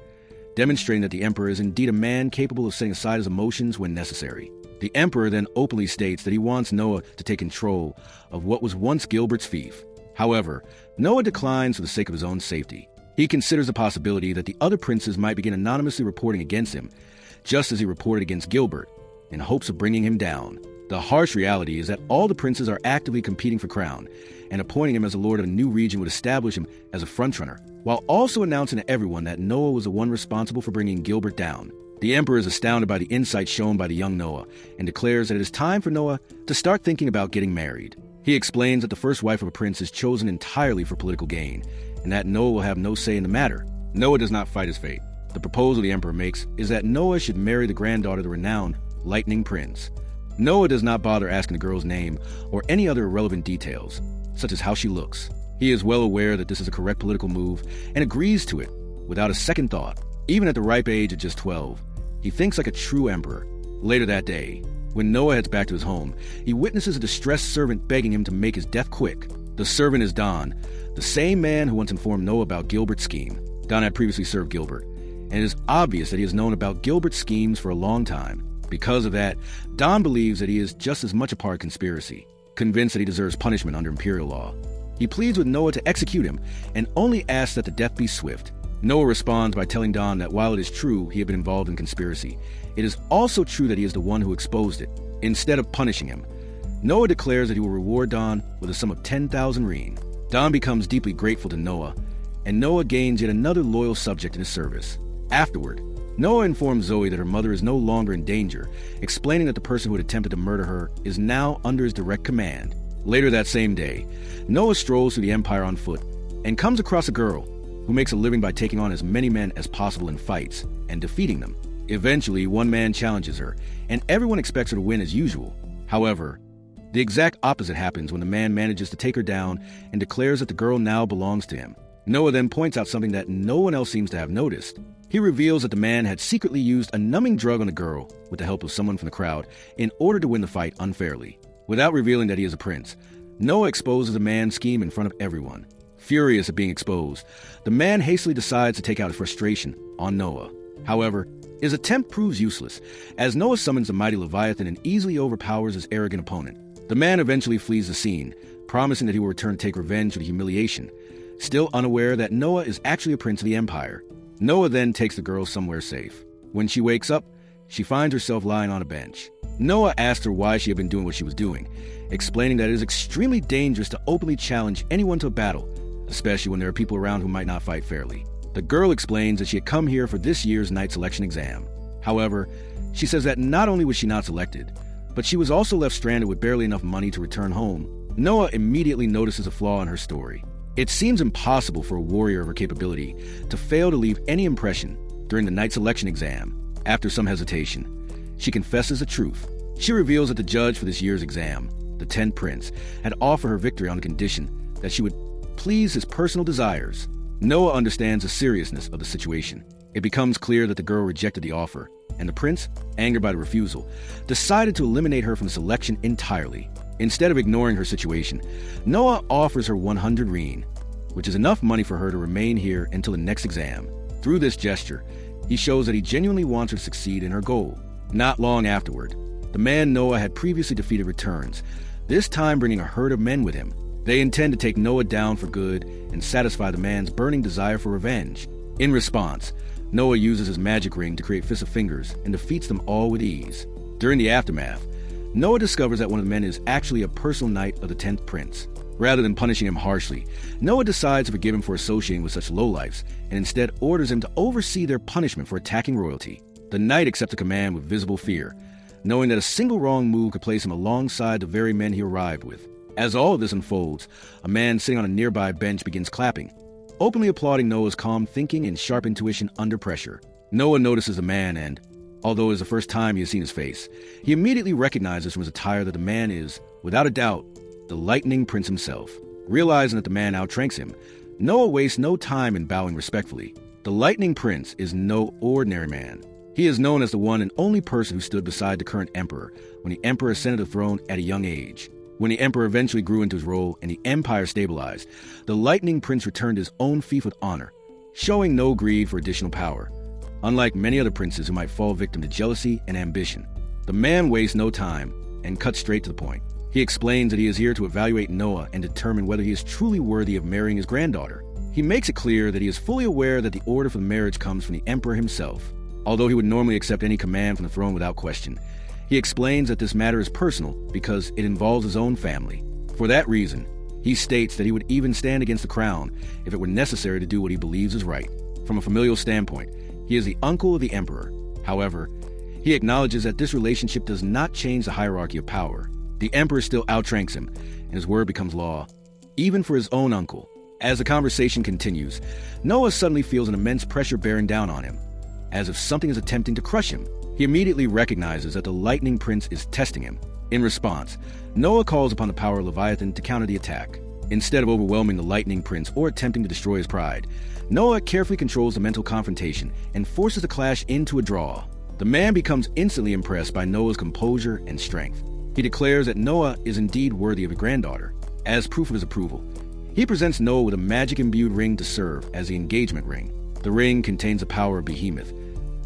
demonstrating that the emperor is indeed a man capable of setting aside his emotions when necessary. The emperor then openly states that he wants Noah to take control of what was once Gilbert's fief. However, Noah declines for the sake of his own safety. He considers the possibility that the other princes might begin anonymously reporting against him, just as he reported against Gilbert, in hopes of bringing him down. The harsh reality is that all the princes are actively competing for crown, and appointing him as a lord of a new region would establish him as a frontrunner, while also announcing to everyone that Noah was the one responsible for bringing Gilbert down. The emperor is astounded by the insight shown by the young Noah, and declares that it is time for Noah to start thinking about getting married. He explains that the first wife of a prince is chosen entirely for political gain, and that Noah will have no say in the matter. Noah does not fight his fate. The proposal the emperor makes is that Noah should marry the granddaughter of the renowned Lightning Prince. Noah does not bother asking the girl's name or any other irrelevant details, such as how she looks. He is well aware that this is a correct political move and agrees to it without a second thought. Even at the ripe age of just 12, he thinks like a true emperor. Later that day, when Noah heads back to his home, he witnesses a distressed servant begging him to make his death quick. The servant is Don, the same man who once informed Noah about Gilbert's scheme. Don had previously served Gilbert, and it is obvious that he has known about Gilbert's schemes for a long time. Because of that, Don believes that he is just as much a part of conspiracy, convinced that he deserves punishment under imperial law. He pleads with Noah to execute him, and only asks that the death be swift. Noah responds by telling Don that while it is true he had been involved in conspiracy, it is also true that he is the one who exposed it. Instead of punishing him, Noah declares that he will reward Don with a sum of 10,000 reen. Don becomes deeply grateful to Noah, and Noah gains yet another loyal subject in his service. Afterward, Noah informs Zoe that her mother is no longer in danger, explaining that the person who had attempted to murder her is now under his direct command. Later that same day, Noah strolls through the empire on foot and comes across a girl who makes a living by taking on as many men as possible in fights and defeating them. Eventually, one man challenges her, and everyone expects her to win as usual. However, the exact opposite happens when the man manages to take her down and declares that the girl now belongs to him. Noah then points out something that no one else seems to have noticed. He reveals that the man had secretly used a numbing drug on the girl with the help of someone from the crowd in order to win the fight unfairly. Without revealing that he is a prince, Noah exposes the man's scheme in front of everyone. Furious at being exposed, the man hastily decides to take out his frustration on Noah. However, his attempt proves useless, as Noah summons the mighty Leviathan and easily overpowers his arrogant opponent. The man eventually flees the scene, promising that he will return to take revenge for the humiliation, still unaware that Noah is actually a prince of the empire. Noah then takes the girl somewhere safe. When she wakes up, she finds herself lying on a bench. Noah asks her why she had been doing what she was doing, explaining that it is extremely dangerous to openly challenge anyone to a battle, especially when there are people around who might not fight fairly. The girl explains that she had come here for this year's night selection exam. However, she says that not only was she not selected, but she was also left stranded with barely enough money to return home. Noah immediately notices a flaw in her story. It seems impossible for a warrior of her capability to fail to leave any impression during the night selection exam. After some hesitation, she confesses the truth. She reveals that the judge for this year's exam, the 10th Prince, had offered her victory on the condition that she would please his personal desires. Noah understands the seriousness of the situation. It becomes clear that the girl rejected the offer, and the prince, angered by the refusal, decided to eliminate her from the selection entirely. Instead of ignoring her situation, Noah offers her 100 reen, which is enough money for her to remain here until the next exam. Through this gesture, he shows that he genuinely wants her to succeed in her goal. Not long afterward, the man Noah had previously defeated returns, this time bringing a herd of men with him. They intend to take Noah down for good and satisfy the man's burning desire for revenge. In response, Noah uses his magic ring to create fists of fingers and defeats them all with ease. During the aftermath, Noah discovers that one of the men is actually a personal knight of the 10th prince. Rather than punishing him harshly, Noah decides to forgive him for associating with such lowlifes and instead orders him to oversee their punishment for attacking royalty. The knight accepts the command with visible fear, knowing that a single wrong move could place him alongside the very men he arrived with. As all of this unfolds, a man sitting on a nearby bench begins clapping, openly applauding Noah's calm thinking and sharp intuition under pressure. Noah notices the man and, although it is the first time he has seen his face, he immediately recognizes from his attire that the man is, without a doubt, the Lightning Prince himself. Realizing that the man outranks him, Noah wastes no time in bowing respectfully. The Lightning Prince is no ordinary man. He is known as the one and only person who stood beside the current emperor when the emperor ascended the throne at a young age. When the emperor eventually grew into his role and the empire stabilized, the Lightning Prince returned his own fief with honor, showing no greed for additional power. Unlike many other princes who might fall victim to jealousy and ambition, the man wastes no time and cuts straight to the point. He explains that he is here to evaluate Noah and determine whether he is truly worthy of marrying his granddaughter. He makes it clear that he is fully aware that the order for the marriage comes from the emperor himself. Although he would normally accept any command from the throne without question, he explains that this matter is personal because it involves his own family. For that reason, he states that he would even stand against the crown if it were necessary to do what he believes is right. From a familial standpoint, he is the uncle of the emperor. However, he acknowledges that this relationship does not change the hierarchy of power. The emperor still outranks him, and his word becomes law, even for his own uncle. As the conversation continues, Noah suddenly feels an immense pressure bearing down on him, as if something is attempting to crush him. He immediately recognizes that the Lightning Prince is testing him. In response, Noah calls upon the power of Leviathan to counter the attack. Instead of overwhelming the Lightning Prince or attempting to destroy his pride, Noah carefully controls the mental confrontation and forces the clash into a draw. The man becomes instantly impressed by Noah's composure and strength. He declares that Noah is indeed worthy of a granddaughter. As proof of his approval, he presents Noah with a magic-imbued ring to serve as the engagement ring. The ring contains the power of Behemoth,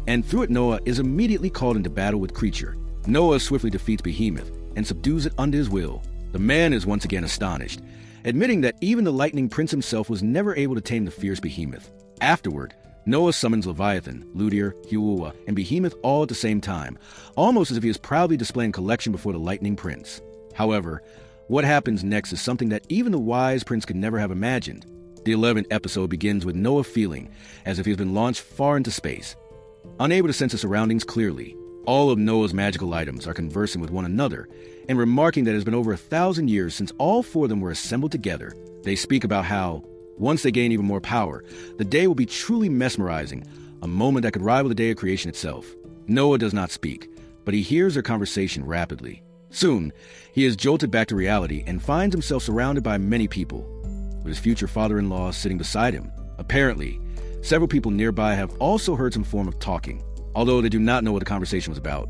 and through it Noah is immediately called into battle with Creature. Noah swiftly defeats Behemoth and subdues it under his will. The man is once again astonished, admitting that even the Lightning Prince himself was never able to tame the fierce Behemoth. Afterward, Noah summons Leviathan, Ludir, Huua, and Behemoth all at the same time, almost as if he is proudly displaying collection before the Lightning Prince. However, what happens next is something that even the wise prince could never have imagined. The 11th episode begins with Noah feeling as if he has been launched far into space. Unable to sense his surroundings clearly, all of Noah's magical items are conversing with one another and remarking that it has been over 1,000 years since all four of them were assembled together. They speak about how, once they gain even more power, the day will be truly mesmerizing, a moment that could rival the day of creation itself. Noah does not speak, but he hears their conversation rapidly. Soon, he is jolted back to reality and finds himself surrounded by many people, with his future father-in-law sitting beside him. Apparently, several people nearby have also heard some form of talking. Although they do not know what the conversation was about,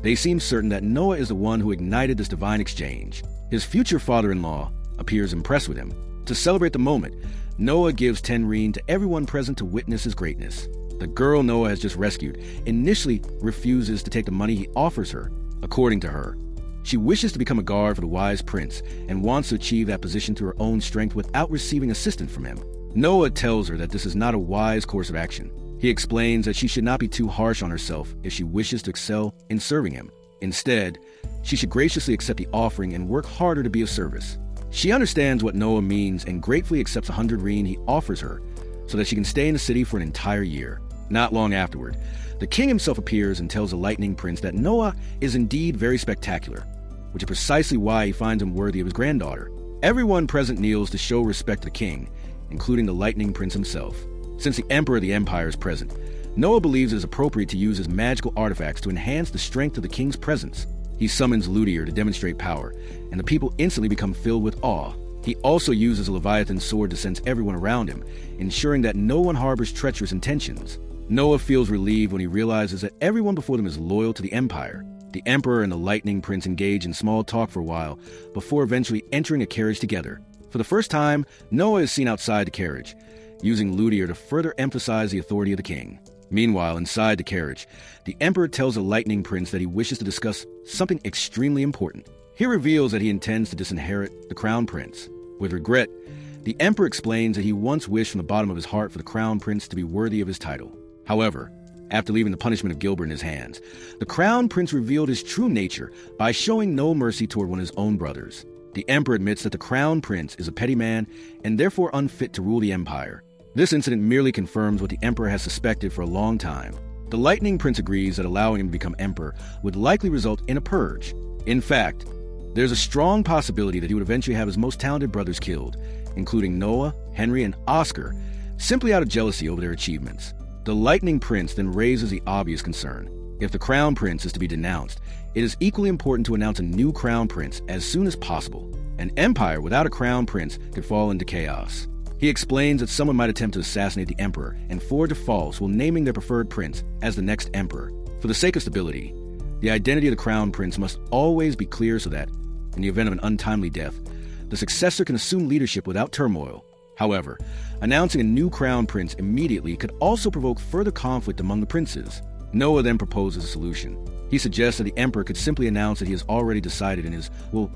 they seem certain that Noah is the one who ignited this divine exchange. His future father-in-law appears impressed with him. To celebrate the moment, Noah gives 10 reen to everyone present to witness his greatness. The girl Noah has just rescued initially refuses to take the money he offers her. According to her, she wishes to become a guard for the wise prince and wants to achieve that position through her own strength without receiving assistance from him. Noah tells her that this is not a wise course of action. He explains that she should not be too harsh on herself if she wishes to excel in serving him. Instead, she should graciously accept the offering and work harder to be of service. She understands what Noah means and gratefully accepts 100 reen he offers her so that she can stay in the city for an entire year. Not long afterward, the king himself appears and tells the Lightning Prince that Noah is indeed very spectacular, which is precisely why he finds him worthy of his granddaughter. Everyone present kneels to show respect to the king, including the Lightning Prince himself. Since the Emperor of the Empire is present, Noah believes it is appropriate to use his magical artifacts to enhance the strength of the king's presence. He summons Ludir to demonstrate power, and the people instantly become filled with awe. He also uses a Leviathan sword to sense everyone around him, ensuring that no one harbors treacherous intentions. Noah feels relieved when he realizes that everyone before them is loyal to the Empire. The Emperor and the Lightning Prince engage in small talk for a while, before eventually entering a carriage together. For the first time, Noah is seen outside the carriage, using Ludir to further emphasize the authority of the king. Meanwhile, inside the carriage, the Emperor tells the Lightning Prince that he wishes to discuss something extremely important. He reveals that he intends to disinherit the crown prince. With regret, the emperor explains that he once wished from the bottom of his heart for the crown prince to be worthy of his title. However, after leaving the punishment of Gilbert in his hands, the crown prince revealed his true nature by showing no mercy toward one of his own brothers. The emperor admits that the crown prince is a petty man and therefore unfit to rule the empire. This incident merely confirms what the emperor has suspected for a long time. The Lightning Prince agrees that allowing him to become emperor would likely result in a purge. In fact, there's a strong possibility that he would eventually have his most talented brothers killed, including Noah, Henry, and Oscar, simply out of jealousy over their achievements. The Lightning Prince then raises the obvious concern. If the crown prince is to be denounced, it is equally important to announce a new crown prince as soon as possible. An empire without a crown prince could fall into chaos. He explains that someone might attempt to assassinate the emperor and forge a false while naming their preferred prince as the next emperor. For the sake of stability, the identity of the crown prince must always be clear so that, in the event of an untimely death, the successor can assume leadership without turmoil. However, announcing a new crown prince immediately could also provoke further conflict among the princes. Noah then proposes a solution. He suggests that the emperor could simply announce that he has already decided in his will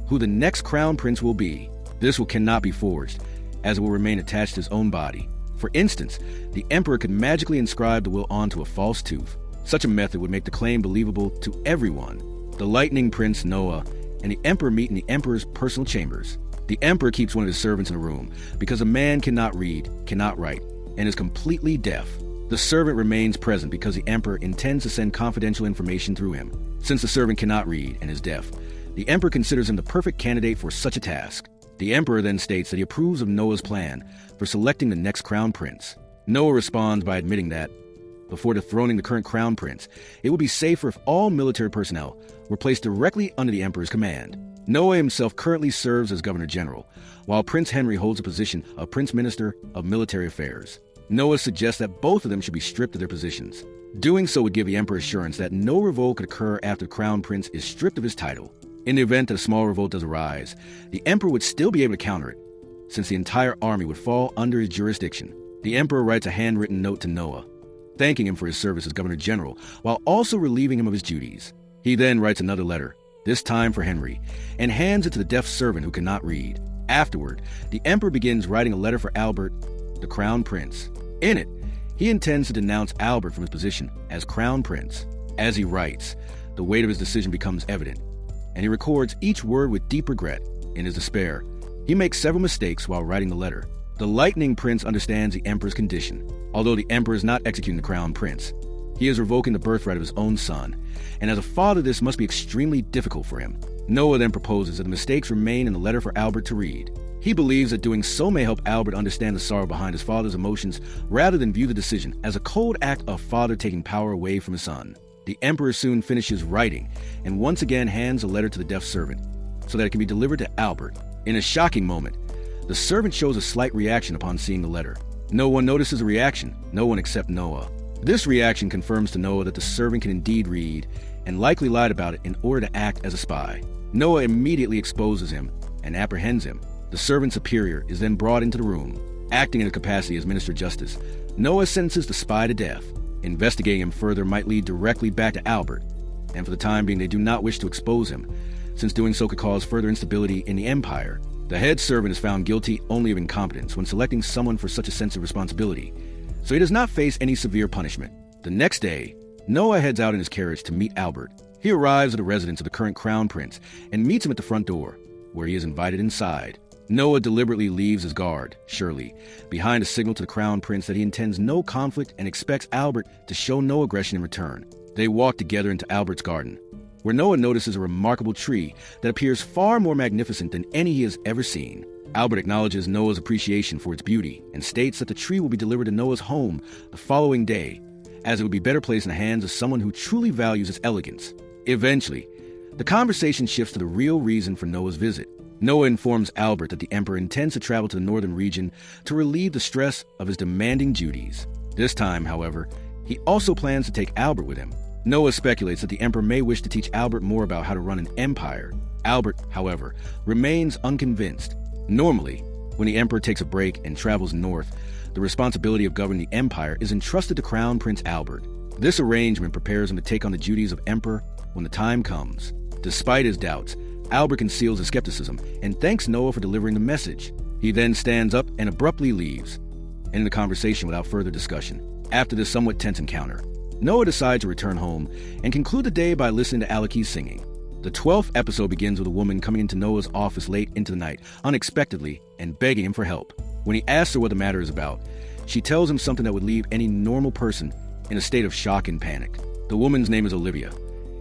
who the next crown prince will be. This will cannot be forged, as it will remain attached to his own body. For instance, the emperor could magically inscribe the will onto a false tooth. Such a method would make the claim believable to everyone. The Lightning Prince, Noah, and the emperor meet in the emperor's personal chambers. The emperor keeps one of his servants in a room because a man cannot read, cannot write, and is completely deaf. The servant remains present because the emperor intends to send confidential information through him. Since the servant cannot read and is deaf, the emperor considers him the perfect candidate for such a task. The emperor then states that he approves of Noah's plan for selecting the next crown prince. Noah responds by admitting that, before dethroning the current crown prince, it would be safer if all military personnel were placed directly under the emperor's command. Noah himself currently serves as Governor General, while Prince Henry holds the position of Prince Minister of Military Affairs. Noah suggests that both of them should be stripped of their positions. Doing so would give the emperor assurance that no revolt could occur after the crown prince is stripped of his title. In the event that a small revolt does arise, the emperor would still be able to counter it, since the entire army would fall under his jurisdiction. The emperor writes a handwritten note to Noah, thanking him for his service as Governor General, while also relieving him of his duties. He then writes another letter, this time for Henry, and hands it to the deaf servant who cannot read. Afterward, the emperor begins writing a letter for Albert, the crown prince. In it, he intends to denounce Albert from his position as crown prince. As he writes, the weight of his decision becomes evident, and he records each word with deep regret. In his despair, he makes several mistakes while writing the letter. The Lightning Prince understands the emperor's condition. Although the emperor is not executing the crown prince, he is revoking the birthright of his own son, and as a father this must be extremely difficult for him. Noah then proposes that the mistakes remain in the letter for Albert to read. He believes that doing so may help Albert understand the sorrow behind his father's emotions rather than view the decision as a cold act of father taking power away from his son. The emperor soon finishes writing and once again hands a letter to the deaf servant so that it can be delivered to Albert. In a shocking moment, the servant shows a slight reaction upon seeing the letter. No one notices a reaction, no one except Noah. This reaction confirms to Noah that the servant can indeed read and likely lied about it in order to act as a spy. Noah immediately exposes him and apprehends him. The servant superior is then brought into the room. Acting in a capacity as Minister of Justice, Noah sentences the spy to death. Investigating him further might lead directly back to Albert, and for the time being they do not wish to expose him, since doing so could cause further instability in the empire. The head servant is found guilty only of incompetence when selecting someone for such a sense of responsibility, so he does not face any severe punishment. The next day, Noah heads out in his carriage to meet Albert. He arrives at the residence of the current crown prince and meets him at the front door, where he is invited inside. Noah deliberately leaves his guard, Shirley, behind a signal to the crown prince that he intends no conflict and expects Albert to show no aggression in return. They walk together into Albert's garden, where Noah notices a remarkable tree that appears far more magnificent than any he has ever seen. Albert acknowledges Noah's appreciation for its beauty and states that the tree will be delivered to Noah's home the following day, as it would be better placed in the hands of someone who truly values its elegance. Eventually, the conversation shifts to the real reason for Noah's visit. Noah informs Albert that the emperor intends to travel to the northern region to relieve the stress of his demanding duties. This time, however, he also plans to take Albert with him. Noah speculates that the emperor may wish to teach Albert more about how to run an empire. Albert, however, remains unconvinced. Normally, when the emperor takes a break and travels north, the responsibility of governing the empire is entrusted to Crown Prince Albert. This arrangement prepares him to take on the duties of emperor when the time comes. Despite his doubts, Albert conceals his skepticism and thanks Noah for delivering the message. He then stands up and abruptly leaves, ending the conversation without further discussion. After this somewhat tense encounter, Noah decides to return home and conclude the day by listening to Aleki's singing. The 12th episode begins with a woman coming into Noah's office late into the night, unexpectedly, and begging him for help. When he asks her what the matter is about, she tells him something that would leave any normal person in a state of shock and panic. The woman's name is Olivia,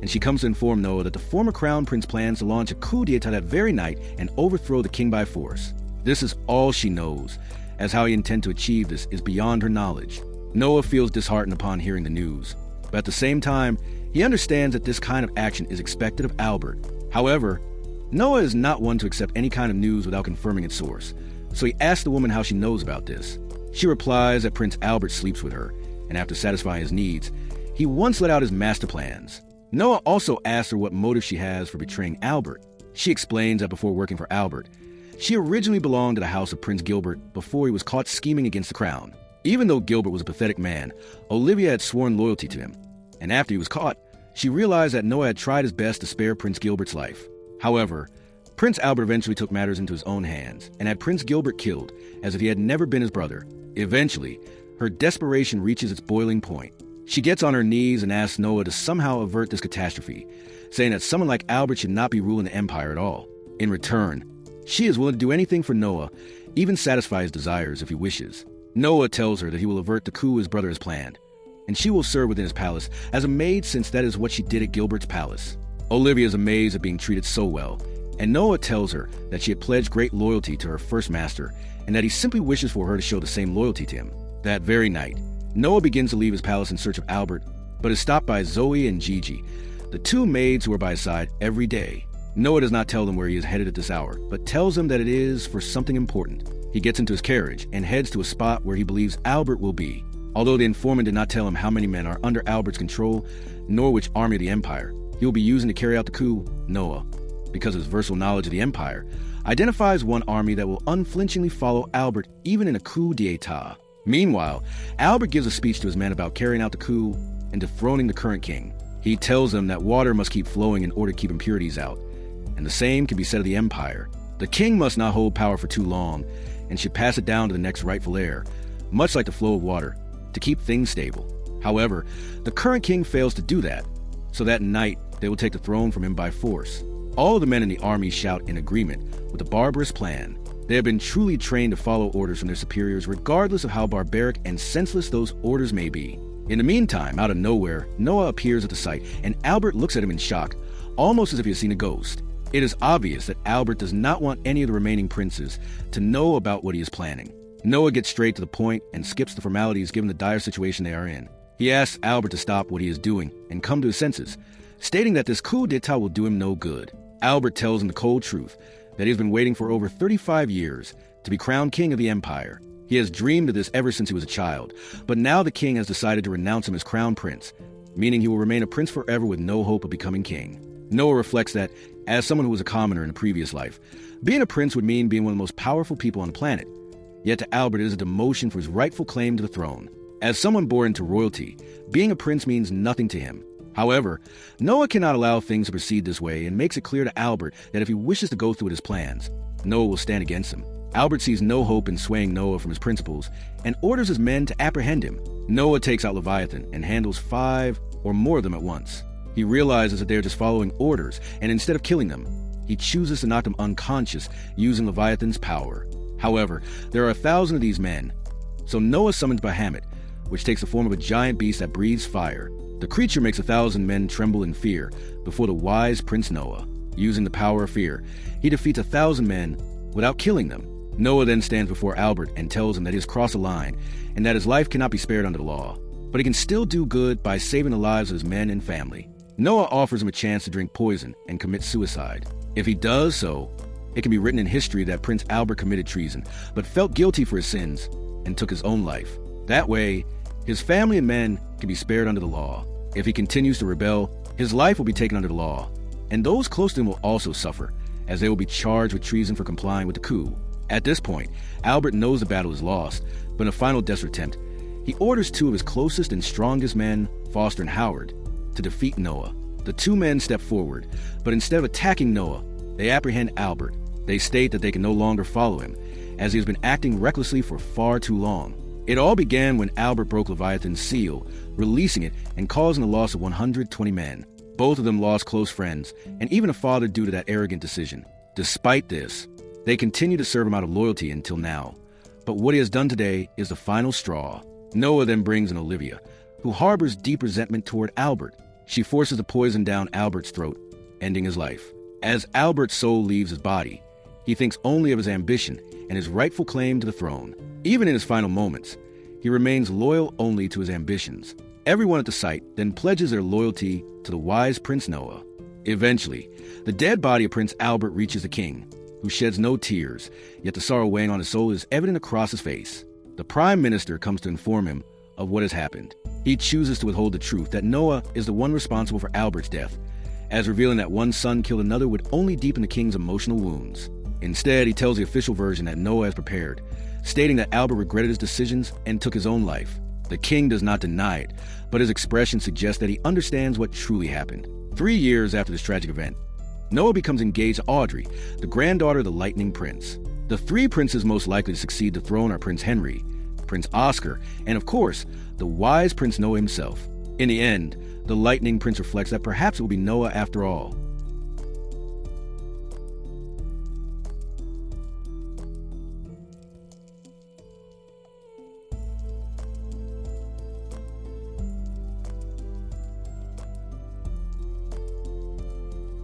and she comes to inform Noah that the former crown prince plans to launch a coup d'etat that very night and overthrow the king by force. This is all she knows, as how he intends to achieve this is beyond her knowledge. Noah feels disheartened upon hearing the news, but at the same time, he understands that this kind of action is expected of Albert. However, Noah is not one to accept any kind of news without confirming its source, so he asks the woman how she knows about this. She replies that Prince Albert sleeps with her, and after satisfying his needs, he once let out his master plans. Noah also asks her what motive she has for betraying Albert. She explains that before working for Albert, she originally belonged to the house of Prince Gilbert before he was caught scheming against the crown. Even though Gilbert was a pathetic man, Olivia had sworn loyalty to him, and after he was caught, she realized that Noah had tried his best to spare Prince Gilbert's life. However, Prince Albert eventually took matters into his own hands and had Prince Gilbert killed as if he had never been his brother. Eventually, her desperation reaches its boiling point. She gets on her knees and asks Noah to somehow avert this catastrophe, saying that someone like Albert should not be ruling the empire at all. In return, she is willing to do anything for Noah, even satisfy his desires if he wishes. Noah tells her that he will avert the coup his brother has planned, and she will serve within his palace as a maid since that is what she did at Gilbert's palace. Olivia is amazed at being treated so well, and Noah tells her that she had pledged great loyalty to her first master and that he simply wishes for her to show the same loyalty to him. That very night, Noah begins to leave his palace in search of Albert, but is stopped by Zoe and Gigi, the two maids who are by his side every day. Noah does not tell them where he is headed at this hour, but tells them that it is for something important. He gets into his carriage and heads to a spot where he believes Albert will be. Although the informant did not tell him how many men are under Albert's control, nor which army of the empire he will be using to carry out the coup, Noah, because of his versatile knowledge of the empire, identifies one army that will unflinchingly follow Albert even in a coup d'etat. Meanwhile, Albert gives a speech to his men about carrying out the coup and dethroning the current king. He tells them that water must keep flowing in order to keep impurities out, and the same can be said of the empire. The king must not hold power for too long and should pass it down to the next rightful heir, much like the flow of water, to keep things stable. However, the current king fails to do that, so that night they will take the throne from him by force. All of the men in the army shout in agreement with the barbarous plan. They have been truly trained to follow orders from their superiors regardless of how barbaric and senseless those orders may be. In the meantime, out of nowhere, Noah appears at the site, and Albert looks at him in shock, almost as if he has seen a ghost. It is obvious that Albert does not want any of the remaining princes to know about what he is planning. Noah gets straight to the point and skips the formalities given the dire situation they are in. He asks Albert to stop what he is doing and come to his senses, stating that this coup d'etat will do him no good. Albert tells him the cold truth, that he has been waiting for over 35 years to be crowned king of the empire. He has dreamed of this ever since he was a child, but now the king has decided to renounce him as crown prince, meaning he will remain a prince forever with no hope of becoming king. Noah reflects that, as someone who was a commoner in a previous life, being a prince would mean being one of the most powerful people on the planet. Yet to Albert it is a demotion for his rightful claim to the throne. As someone born into royalty, being a prince means nothing to him. However, Noah cannot allow things to proceed this way and makes it clear to Albert that if he wishes to go through with his plans, Noah will stand against him. Albert sees no hope in swaying Noah from his principles and orders his men to apprehend him. Noah takes out Leviathan and handles 5 or more of them at once. He realizes that they are just following orders, and instead of killing them, he chooses to knock them unconscious using Leviathan's power. However, there are 1,000 of these men, so Noah summons Bahamut, which takes the form of a giant beast that breathes fire. The creature makes 1,000 men tremble in fear before the wise Prince Noah. Using the power of fear, he defeats 1,000 men without killing them. Noah then stands before Albert and tells him that he has crossed a line and that his life cannot be spared under the law, but he can still do good by saving the lives of his men and family. Noah offers him a chance to drink poison and commit suicide. If he does so, it can be written in history that Prince Albert committed treason, but felt guilty for his sins and took his own life. That way, his family and men can be spared under the law. If he continues to rebel, his life will be taken under the law, and those close to him will also suffer, as they will be charged with treason for complying with the coup. At this point, Albert knows the battle is lost, but in a final desperate attempt, he orders 2 of his closest and strongest men, Foster and Howard, to defeat Noah. The 2 men step forward, but instead of attacking Noah, They apprehend Albert. They state that they can no longer follow him, as he has been acting recklessly for far too long. It all began when Albert broke Leviathan's seal, releasing it and causing the loss of 120 men. Both of them lost close friends, and even a father due to that arrogant decision. Despite this, they continue to serve him out of loyalty until now. But what he has done today is the final straw. Noah then brings in Olivia, who harbors deep resentment toward Albert. She forces to poison down Albert's throat, ending his life. As Albert's soul leaves his body, he thinks only of his ambition and his rightful claim to the throne. Even in his final moments, he remains loyal only to his ambitions. Everyone at the site then pledges their loyalty to the wise Prince Noah. Eventually, the dead body of Prince Albert reaches the king, who sheds no tears, yet the sorrow weighing on his soul is evident across his face. The Prime Minister comes to inform him of what has happened. He chooses to withhold the truth that Noah is the one responsible for Albert's death, as revealing that one son killed another would only deepen the king's emotional wounds. Instead, he tells the official version that Noah has prepared, stating that Albert regretted his decisions and took his own life. The king does not deny it, but his expression suggests that he understands what truly happened. 3 years after this tragic event, Noah becomes engaged to Audrey, the granddaughter of the Lightning Prince. The 3 princes most likely to succeed the throne are Prince Henry, Prince Oscar, and of course, the wise Prince Noah himself. In the end, the Lightning Prince reflects that perhaps it will be Noah after all.